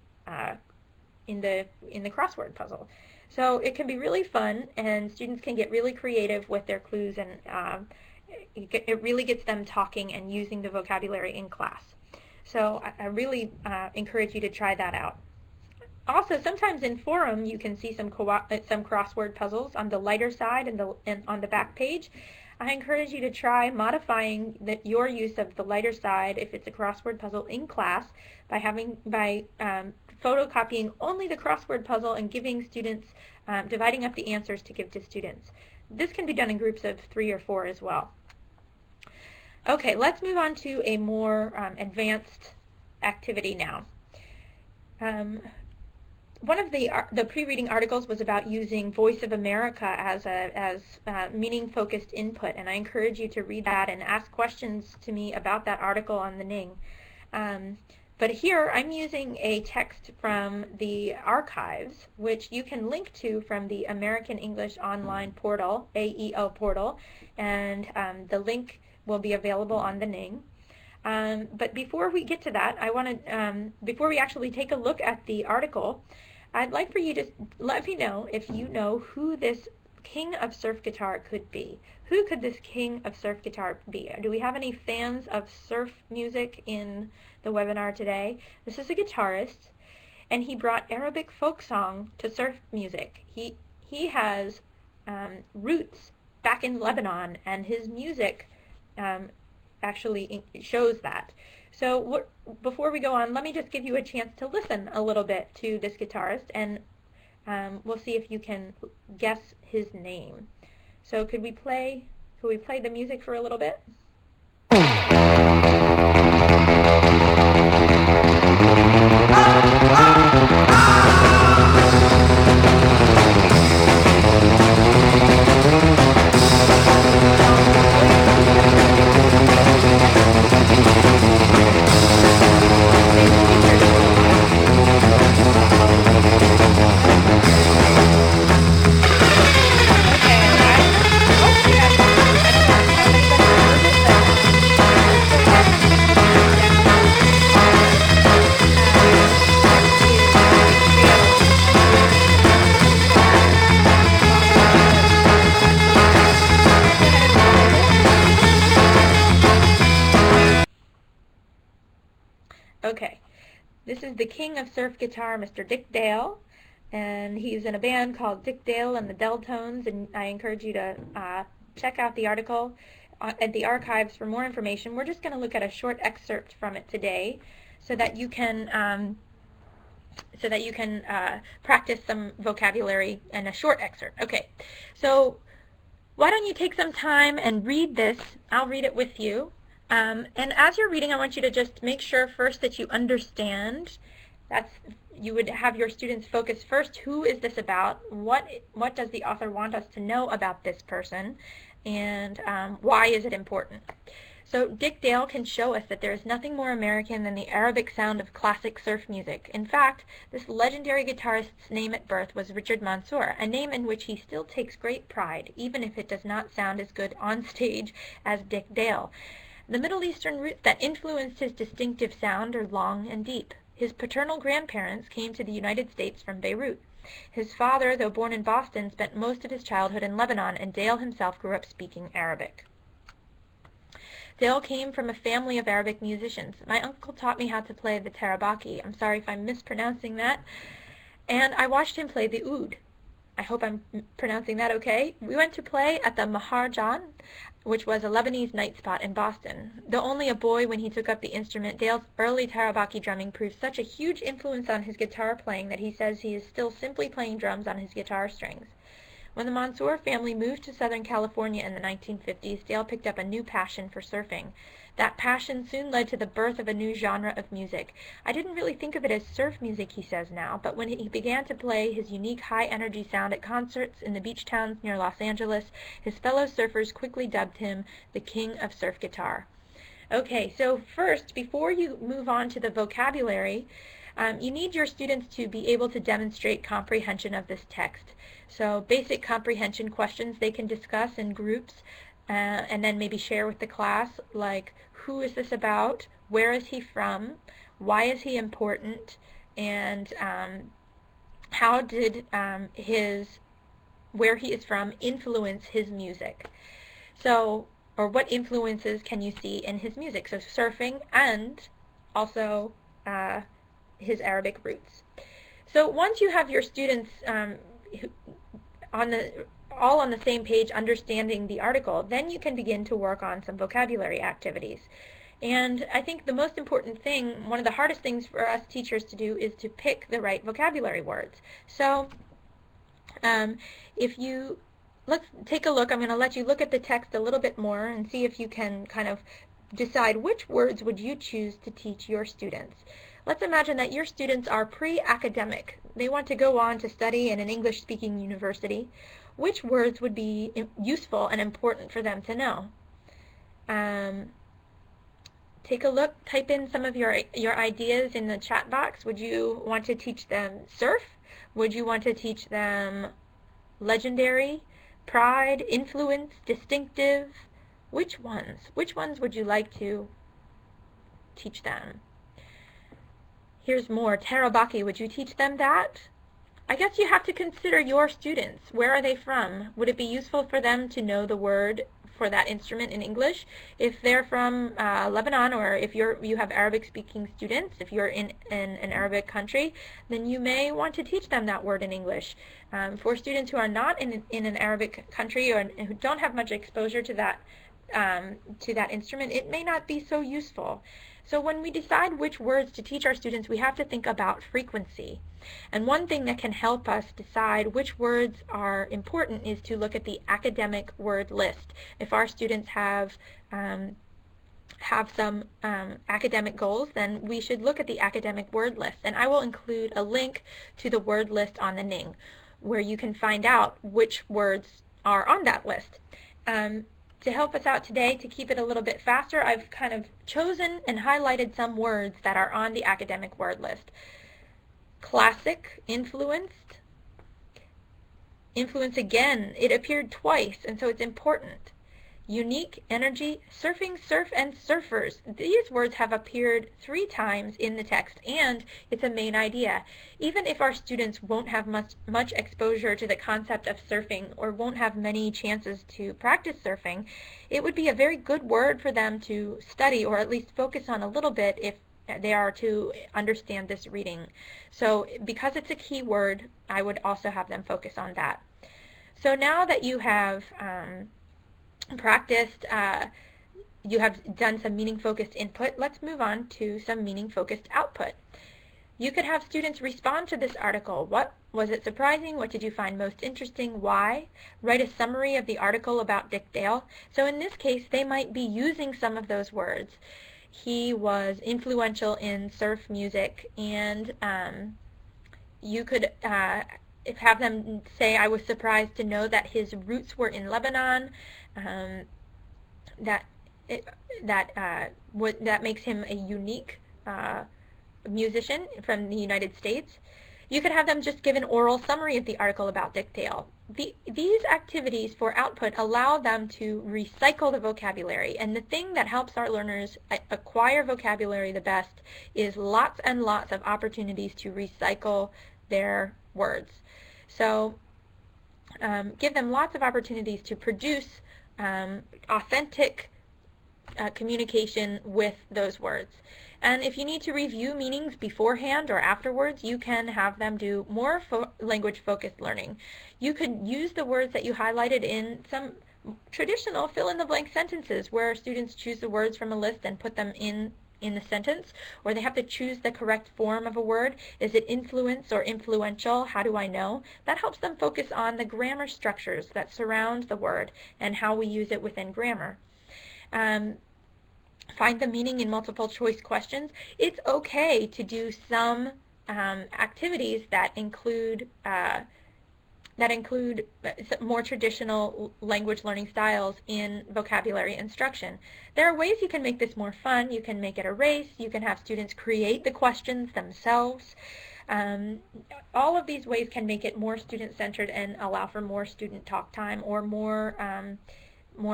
crossword puzzle. So it can be really fun, and students can get really creative with their clues, and it really gets them talking and using the vocabulary in class. So I really encourage you to try that out. Also, sometimes in forum you can see some crossword puzzles on the lighter side and on the back page. I encourage you to try modifying your use of the lighter side if it's a crossword puzzle in class by photocopying only the crossword puzzle and giving students, dividing up the answers to give to students. This can be done in groups of 3 or 4 as well. Okay, let's move on to a more advanced activity now. One of the pre-reading articles was about using Voice of America as meaning-focused input, and I encourage you to read that and ask questions to me about that article on the Ning. But here I'm using a text from the archives, which you can link to from the American English Online Portal, AEO portal, and the link will be available on the Ning. But before we get to that, I want to, before we actually take a look at the article, I'd like for you to let me know if you know who this king of surf guitar could be. Who could this king of surf guitar be? Do we have any fans of surf music in the webinar today? This is a guitarist, and he brought Arabic folk song to surf music. He has roots back in Lebanon, and his music actually shows that. So before we go on, let me just give you a chance to listen a little bit to this guitarist, and we'll see if you can guess his name. So could we play the music for a little bit? This is the king of surf guitar, Mr. Dick Dale, and he's in a band called Dick Dale and the Deltones, and I encourage you to check out the article at the archives for more information. We're just going to look at a short excerpt from it today so that you can practice some vocabulary in a short excerpt. Okay, so why don't you take some time and read this? I'll read it with you. And as you're reading, I want you to just make sure first that you understand. You would have your students focus first, who is this about? What does the author want us to know about this person? And why is it important? So Dick Dale can show us that there is nothing more American than the Arabic sound of classic surf music. In fact, this legendary guitarist's name at birth was Richard Mansour, a name in which he still takes great pride, even if it does not sound as good on stage as Dick Dale. The Middle Eastern roots that influenced his distinctive sound are long and deep. His paternal grandparents came to the United States from Beirut. His father, though born in Boston, spent most of his childhood in Lebanon, and Dale himself grew up speaking Arabic. Dale came from a family of Arabic musicians. My uncle taught me how to play the tarabaki. I'm sorry if I'm mispronouncing that. And I watched him play the oud. I hope I'm pronouncing that okay. We went to play at the Maharjan, which was a Lebanese night spot in Boston. Though only a boy when he took up the instrument, Dale's early tarabaki drumming proved such a huge influence on his guitar playing that he says he is still simply playing drums on his guitar strings. When the Mansour family moved to Southern California in the 1950s, Dale picked up a new passion for surfing. That passion soon led to the birth of a new genre of music. I didn't really think of it as surf music, he says now, but when he began to play his unique high-energy sound at concerts in the beach towns near Los Angeles, his fellow surfers quickly dubbed him the king of surf guitar. Okay, so first, before you move on to the vocabulary, you need your students to be able to demonstrate comprehension of this text. So basic comprehension questions they can discuss in groups and then maybe share with the class, like who is this about, where is he from, why is he important, and how did where he is from influence his music. So, or what influences can you see in his music? So surfing and also his Arabic roots. So once you have your students all on the same page understanding the article, then you can begin to work on some vocabulary activities. And I think the most important thing, one of the hardest things for us teachers to do, is to pick the right vocabulary words. So let's take a look. I'm going to let you look at the text a little bit more and see if you can kind of decide which words would you choose to teach your students. Let's imagine that your students are pre-academic. They want to go on to study in an English-speaking university. Which words would be useful and important for them to know? Take a look, type in some of your ideas in the chat box. Would you want to teach them surf? Would you want to teach them legendary, pride, influence, distinctive? Which ones? Which ones would you like to teach them? Here's more. Tarabaki, would you teach them that? I guess you have to consider your students. Where are they from? Would it be useful for them to know the word for that instrument in English? If they're from Lebanon, or if you have Arabic-speaking students, if you're in an Arabic country, then you may want to teach them that word in English. For students who are not in an Arabic country or who don't have much exposure to that instrument, it may not be so useful. So when we decide which words to teach our students, we have to think about frequency. And one thing that can help us decide which words are important is to look at the academic word list. If our students have some academic goals, then we should look at the academic word list. And I will include a link to the word list on the Ning, where you can find out which words are on that list. To help us out today, to keep it a little bit faster, I've kind of chosen and highlighted some words that are on the academic word list. Classic, influenced. Influence again, it appeared twice, and so it's important. Unique, energy, surfing, surf, and surfers. These words have appeared 3 times in the text, and it's a main idea. Even if our students won't have much exposure to the concept of surfing or won't have many chances to practice surfing, it would be a very good word for them to study or at least focus on a little bit they are to understand this reading. So because it's a key word, I would also have them focus on that. So now that you have practiced, you have done some meaning-focused input, let's move on to some meaning-focused output. You could have students respond to this article. What was it surprising? What did you find most interesting? Why? Write a summary of the article about Dick Dale. So in this case, they might be using some of those words. He was influential in surf music, and you could have them say, I was surprised to know that his roots were in Lebanon, that makes him a unique musician from the United States. You could have them just give an oral summary of the article about Dick Dale. These activities for output allow them to recycle the vocabulary, and the thing that helps our learners acquire vocabulary the best is lots and lots of opportunities to recycle their words. So give them lots of opportunities to produce authentic communication with those words. And if you need to review meanings beforehand or afterwards, you can have them do more language-focused learning. You could use the words that you highlighted in some traditional fill-in-the-blank sentences where students choose the words from a list and put them in the sentence, or they have to choose the correct form of a word. Is it influence or influential? How do I know? That helps them focus on the grammar structures that surround the word and how we use it within grammar. Find the meaning in multiple choice questions. It's okay to do some activities that include more traditional language learning styles in vocabulary instruction. There are ways you can make this more fun. You can make it a race. You can have students create the questions themselves. All of these ways can make it more student-centered and allow for more student talk time or more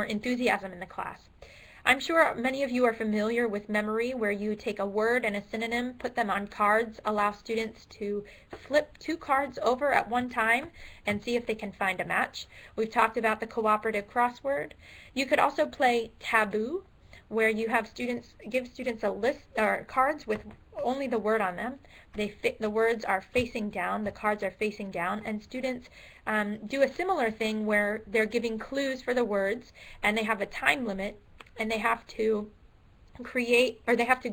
enthusiasm in the class. I'm sure many of you are familiar with memory, where you take a word and a synonym, put them on cards, allow students to flip 2 cards over at one time and see if they can find a match. We've talked about the cooperative crossword. You could also play taboo, where you have give students a list or cards with only the word on them. The words are facing down, the cards are facing down, and students do a similar thing where they're giving clues for the words, and they have a time limit, and they have to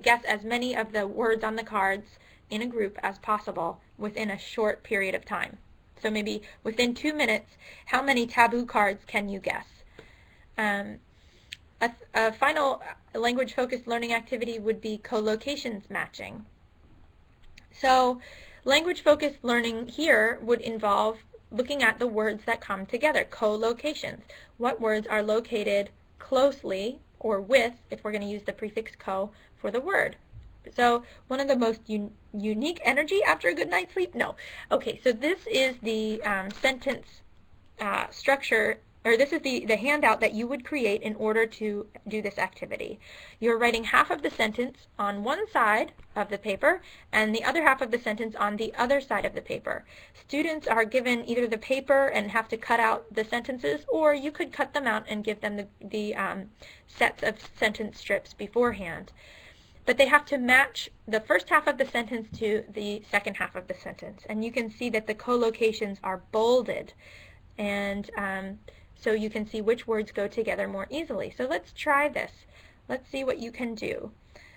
guess as many of the words on the cards in a group as possible within a short period of time. So maybe within 2 minutes, how many taboo cards can you guess? A final language-focused learning activity would be collocations matching. So language-focused learning here would involve looking at the words that come together, collocations. What words are located closely or with, if we're going to use the prefix co for the word. So one of the most unique energy after a good night's sleep? No. Okay, so this is the sentence structure, or this is the handout that you would create in order to do this activity. You're writing half of the sentence on one side of the paper and the other half of the sentence on the other side of the paper. Students are given either the paper and have to cut out the sentences, or you could cut them out and give them the sets of sentence strips beforehand. But they have to match the first half of the sentence to the second half of the sentence. And you can see that the collocations are bolded. And so you can see which words go together more easily. So let's try this. Let's see what you can do.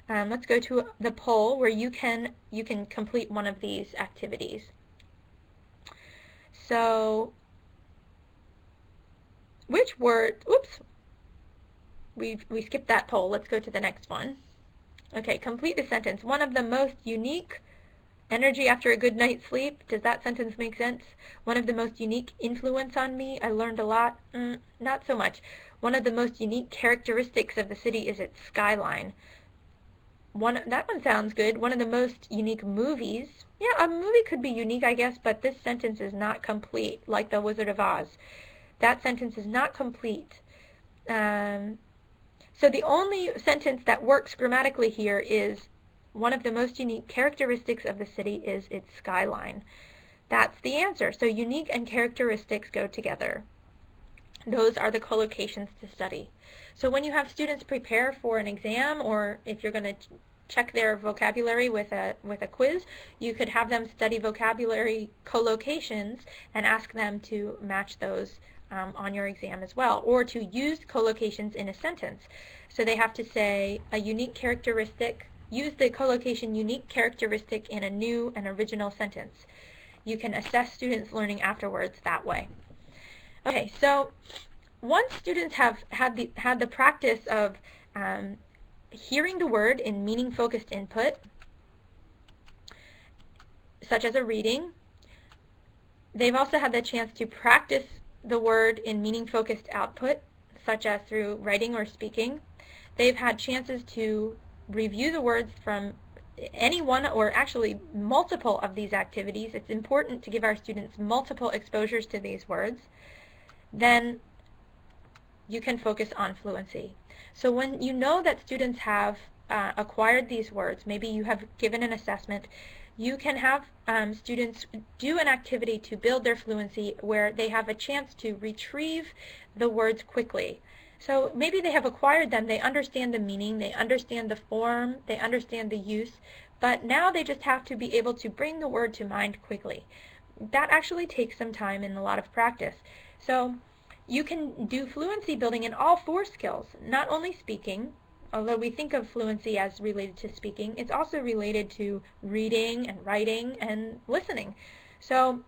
Let's go to the poll where you can complete one of these activities. So which word, oops, we skipped that poll. Let's go to the next one. Okay, complete the sentence. One of the most unique energy after a good night's sleep. Does that sentence make sense? One of the most unique influence on me. I learned a lot. Not so much. One of the most unique characteristics of the city is its skyline. That one sounds good. One of the most unique movies. Yeah, a movie could be unique, I guess, but this sentence is not complete, like The Wizard of Oz. That sentence is not complete. So the only sentence that works grammatically here is one of the most unique characteristics of the city is its skyline. That's the answer. So unique and characteristics go together. Those are the collocations to study. So when you have students prepare for an exam, or if you're going to check their vocabulary with a quiz. You could have them study vocabulary collocations and ask them to match those on your exam as well, or to use collocations in a sentence. So they have to say a unique characteristic, use the collocation unique characteristic in a new and original sentence. You can assess students' learning afterwards that way. Okay, so once students have had the practice of hearing the word in meaning-focused input, such as a reading, they've also had the chance to practice the word in meaning-focused output, such as through writing or speaking. They've had chances to review the words from any one or actually multiple of these activities. It's important to give our students multiple exposures to these words. Then you can focus on fluency. So when you know that students have acquired these words, maybe you have given an assessment, you can have students do an activity to build their fluency where they have a chance to retrieve the words quickly. So maybe they have acquired them, they understand the meaning, they understand the form, they understand the use, but now they just have to be able to bring the word to mind quickly. That actually takes some time and a lot of practice. So you can do fluency building in all 4 skills, not only speaking, although we think of fluency as related to speaking, it's also related to reading and writing and listening. So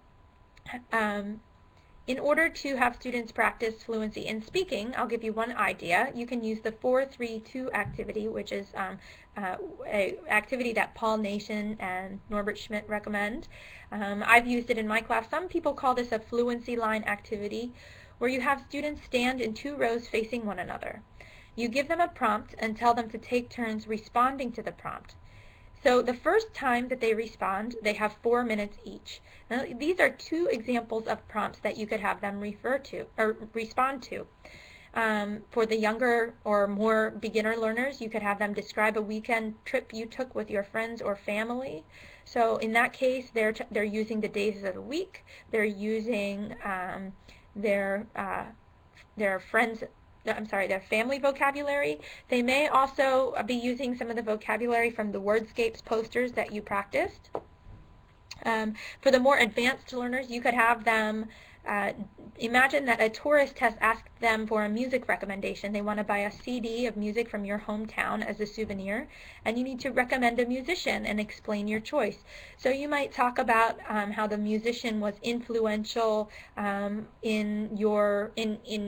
in order to have students practice fluency in speaking, I'll give you one idea. You can use the 4-3-2 activity, which is an activity that Paul Nation and Norbert Schmidt recommend. I've used it in my class. Some people call this a fluency line activity, where you have students stand in 2 rows facing one another. You give them a prompt and tell them to take turns responding to the prompt. So the first time that they respond, they have 4 minutes each. Now, these are 2 examples of prompts that you could have them refer to or respond to. For the younger or more beginner learners, you could have them describe a weekend trip you took with your friends or family. So in that case, they're using the days of the week. They're using their family vocabulary. They may also be using some of the vocabulary from the Wordscapes posters that you practiced. For the more advanced learners, you could have them imagine that a tourist has asked them for a music recommendation. They want to buy a CD of music from your hometown as a souvenir, and you need to recommend a musician and explain your choice. So you might talk about how the musician was influential in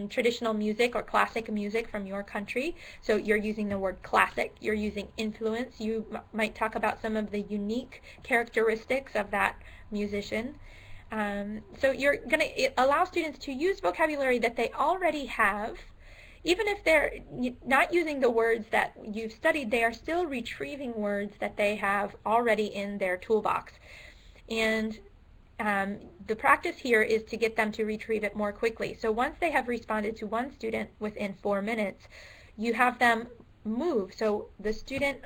traditional music or classic music from your country. So you're using the word classic, you're using influence. You might talk about some of the unique characteristics of that musician. So you're going to allow students to use vocabulary that they already have. Even if they're not using the words that you've studied, they are still retrieving words that they have already in their toolbox. And the practice here is to get them to retrieve it more quickly. So once they have responded to one student within 4 minutes, you have them move. So the student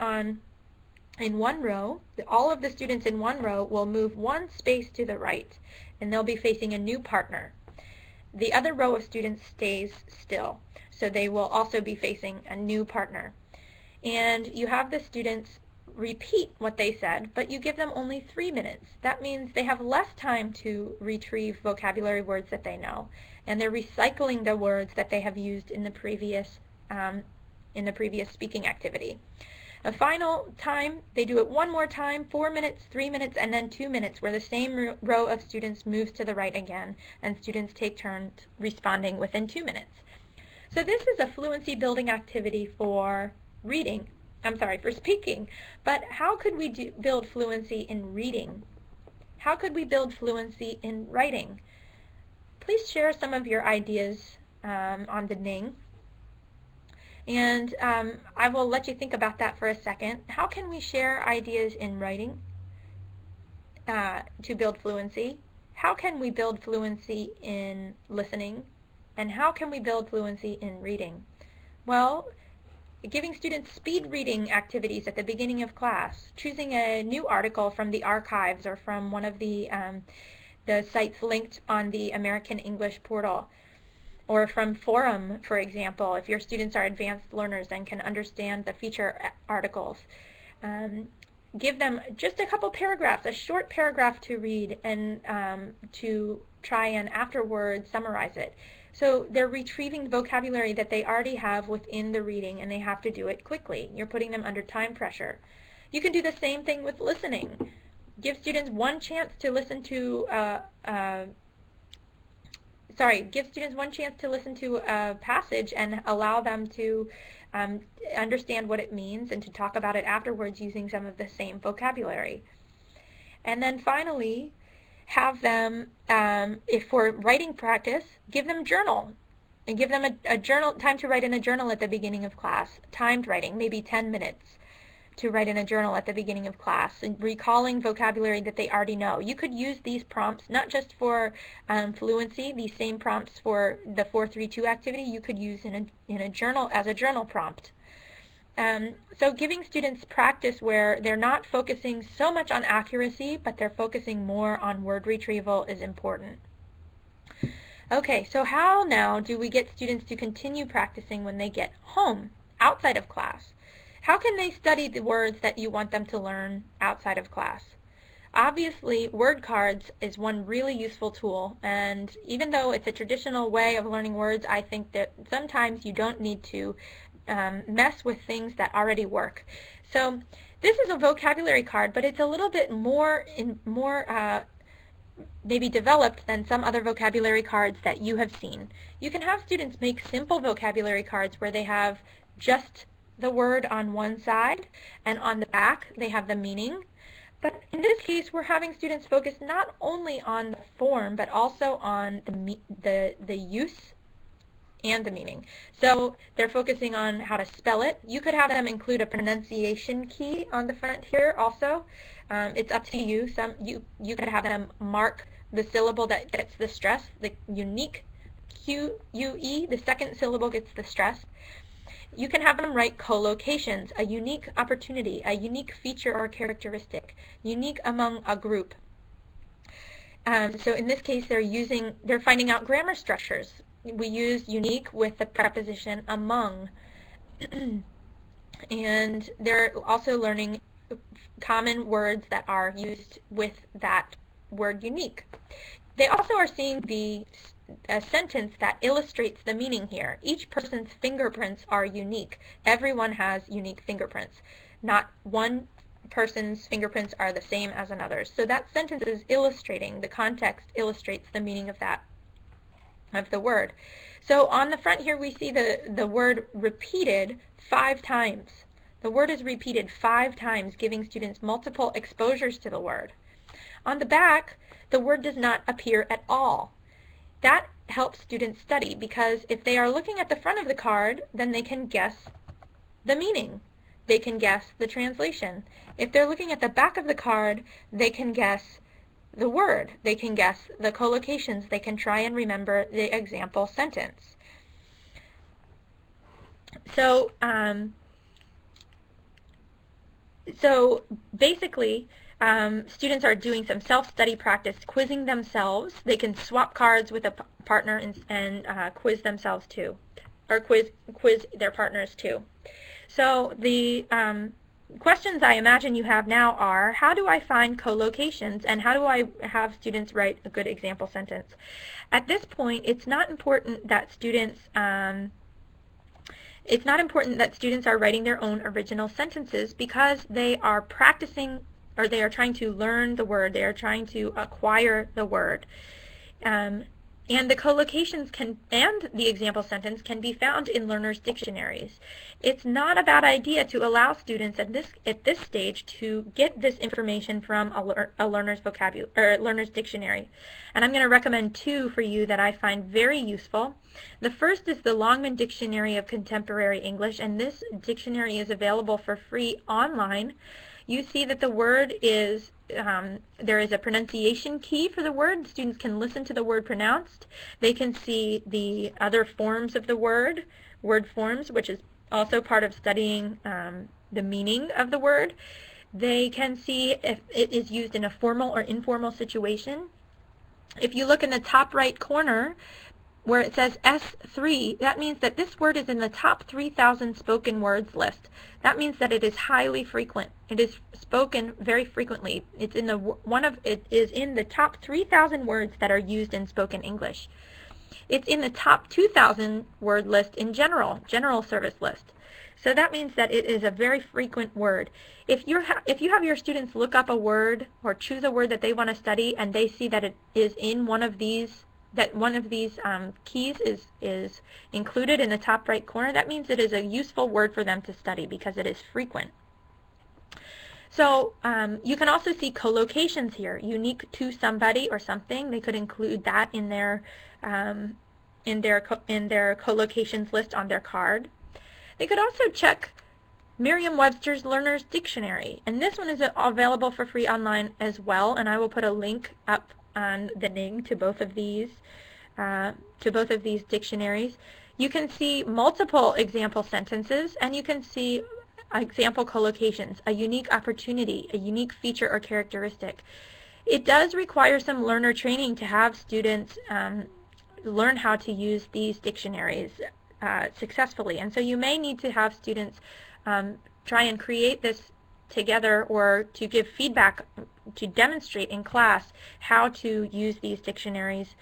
in one row, all of the students in one row will move 1 space to the right, and they'll be facing a new partner. The other row of students stays still, so they will also be facing a new partner. And you have the students repeat what they said, but you give them only 3 minutes. That means they have less time to retrieve vocabulary words that they know, and they're recycling the words that they have used in the previous speaking activity. A final time, they do it one more time, 4 minutes, 3 minutes, and then 2 minutes, where the same row of students moves to the right again, and students take turns responding within 2 minutes. So this is a fluency building activity for speaking. But how could we build fluency in reading? How could we build fluency in writing? Please share some of your ideas on the Ning. And I will let you think about that for a second. How can we share ideas in writing to build fluency? How can we build fluency in listening? And how can we build fluency in reading? Well, giving students speed reading activities at the beginning of class, choosing a new article from the archives or from one of the sites linked on the American English portal, or from Forum, for example, if your students are advanced learners and can understand the feature articles. Give them just a couple paragraphs, a short paragraph to read, and to try and afterwards summarize it. So they're retrieving vocabulary that they already have within the reading, and they have to do it quickly. You're putting them under time pressure. You can do the same thing with listening. Give students one chance to listen to give students one chance to listen to a passage and allow them to understand what it means and to talk about it afterwards using some of the same vocabulary. And then finally, have them, if for writing practice, give them journal. And give them a journal, time to write in a journal at the beginning of class, timed writing, maybe 10 minutes to write in a journal at the beginning of class, and recalling vocabulary that they already know. You could use these prompts not just for fluency, these same prompts for the 432 activity you could use in a journal as a journal prompt. So giving students practice where they're not focusing so much on accuracy, but they're focusing more on word retrieval is important. Okay, so how now do we get students to continue practicing when they get home, outside of class? How can they study the words that you want them to learn outside of class? Obviously, word cards is one really useful tool, and even though it's a traditional way of learning words, I think that sometimes you don't need to mess with things that already work. So this is a vocabulary card, but it's a little bit more maybe developed than some other vocabulary cards that you have seen. You can have students make simple vocabulary cards where they have just the word on one side, and on the back they have the meaning. But in this case, we're having students focus not only on the form, but also on the use and the meaning. So they're focusing on how to spell it. You could have them include a pronunciation key on the front here also. It's up to you. You could have them mark the syllable that gets the stress, the unique Q-U-E, the second syllable gets the stress. You can have them write collocations, a unique opportunity, a unique feature or characteristic, unique among a group. So in this case, they're finding out grammar structures. We use unique with the preposition among. And they're also learning common words that are used with that word unique. They also are seeing a sentence that illustrates the meaning here. Each person's fingerprints are unique. Everyone has unique fingerprints. Not one person's fingerprints are the same as another's. So that sentence is illustrating, the context illustrates the meaning of the word. So on the front here we see the word repeated 5 times. The word is repeated 5 times, giving students multiple exposures to the word. On the back, the word does not appear at all. That helps students study, because if they are looking at the front of the card, then they can guess the meaning. They can guess the translation. If they're looking at the back of the card, they can guess the word. They can guess the collocations. They can try and remember the example sentence. So basically, students are doing some self-study practice, quizzing themselves. They can swap cards with a partner and quiz themselves too, or quiz their partners too. So the questions I imagine you have now are, how do I find collocations, and how do I have students write a good example sentence? At this point, it's not important that students are writing their own original sentences, because they are practicing, or they are trying to learn the word. They are trying to acquire the word. And the collocations and the example sentence can be found in learners' dictionaries. It's not a bad idea to allow students at this stage to get this information from a learner's vocabulary or learner's dictionary. And I'm going to recommend 2 for you that I find very useful. The first is the Longman Dictionary of Contemporary English, and this dictionary is available for free online. You see that the word is, there is a pronunciation key for the word. Students can listen to the word pronounced. They can see the other forms of the word forms, which is also part of studying the meaning of the word. They can see if it is used in a formal or informal situation. If you look in the top right corner, where it says S3, that means that this word is in the top 3,000 spoken words list. That means that it is highly frequent. It is spoken very frequently. It's in it is in the top 3,000 words that are used in spoken English. It's in the top 2,000 word list in general service list. So that means that it is a very frequent word. If you have your students look up a word or choose a word that they want to study and they see that it is in one of these keys is included in the top right corner, that means it is a useful word for them to study because it is frequent. So you can also see collocations here, unique to somebody or something. They could include that in their collocations list on their card. They could also check Merriam-Webster's Learner's Dictionary, and this one is available for free online as well, and I will put a link up on the Ning to both of these dictionaries. You can see multiple example sentences, and you can see example collocations, a unique opportunity, a unique feature or characteristic. It does require some learner training to have students learn how to use these dictionaries successfully, and so you may need to have students try and create this together or to give feedback to demonstrate in class how to use these dictionaries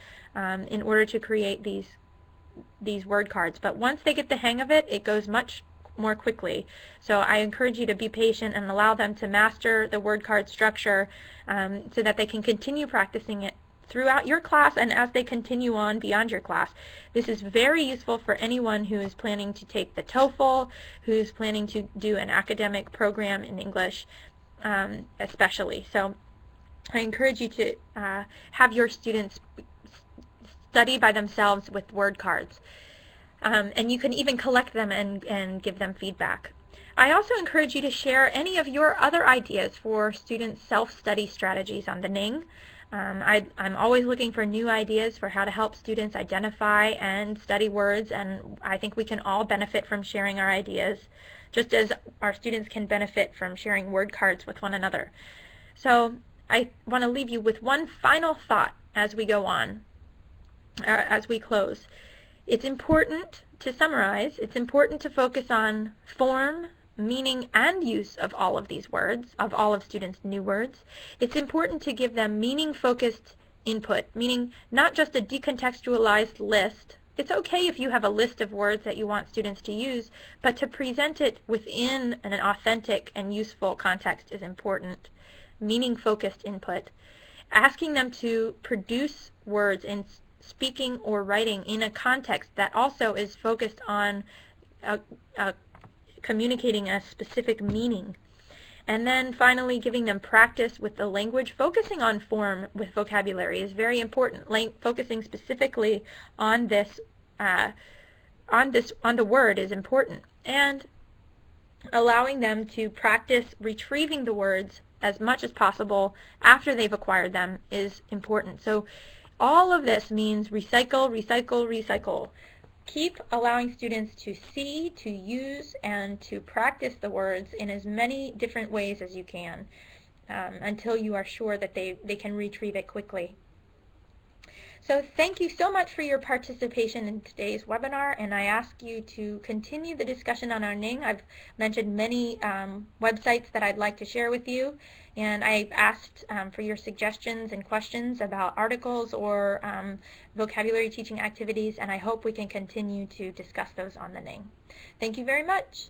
in order to create these word cards. But once they get the hang of it, it goes much more quickly. So I encourage you to be patient and allow them to master the word card structure so that they can continue practicing it throughout your class and as they continue on beyond your class. This is very useful for anyone who is planning to take the TOEFL, who's planning to do an academic program in English, especially. So I encourage you to have your students study by themselves with word cards. And you can even collect them and give them feedback. I also encourage you to share any of your other ideas for students' self-study strategies on the Ning. I'm always looking for new ideas for how to help students identify and study words, and I think we can all benefit from sharing our ideas, just as our students can benefit from sharing word cards with one another. So I want to leave you with one final thought as we go on, as we close. It's important to summarize, it's important to focus on form, meaning, and use of all of these words, of all of students' new words. It's important to give them meaning-focused input, meaning not just a decontextualized list. It's okay if you have a list of words that you want students to use, but to present it within an authentic and useful context is important. Meaning-focused input. Asking them to produce words in speaking or writing in a context that also is focused on communicating a specific meaning. And then finally giving them practice with the language. Focusing on form with vocabulary is very important. Focusing specifically on this on the word is important. And allowing them to practice retrieving the words as much as possible after they've acquired them is important. So all of this means recycle, recycle, recycle. Keep allowing students to see, to use, and to practice the words in as many different ways as you can until you are sure that they can retrieve it quickly. So thank you so much for your participation in today's webinar, and I ask you to continue the discussion on our Ning. I've mentioned many websites that I'd like to share with you, and I've asked for your suggestions and questions about articles or vocabulary teaching activities, and I hope we can continue to discuss those on the Ning. Thank you very much.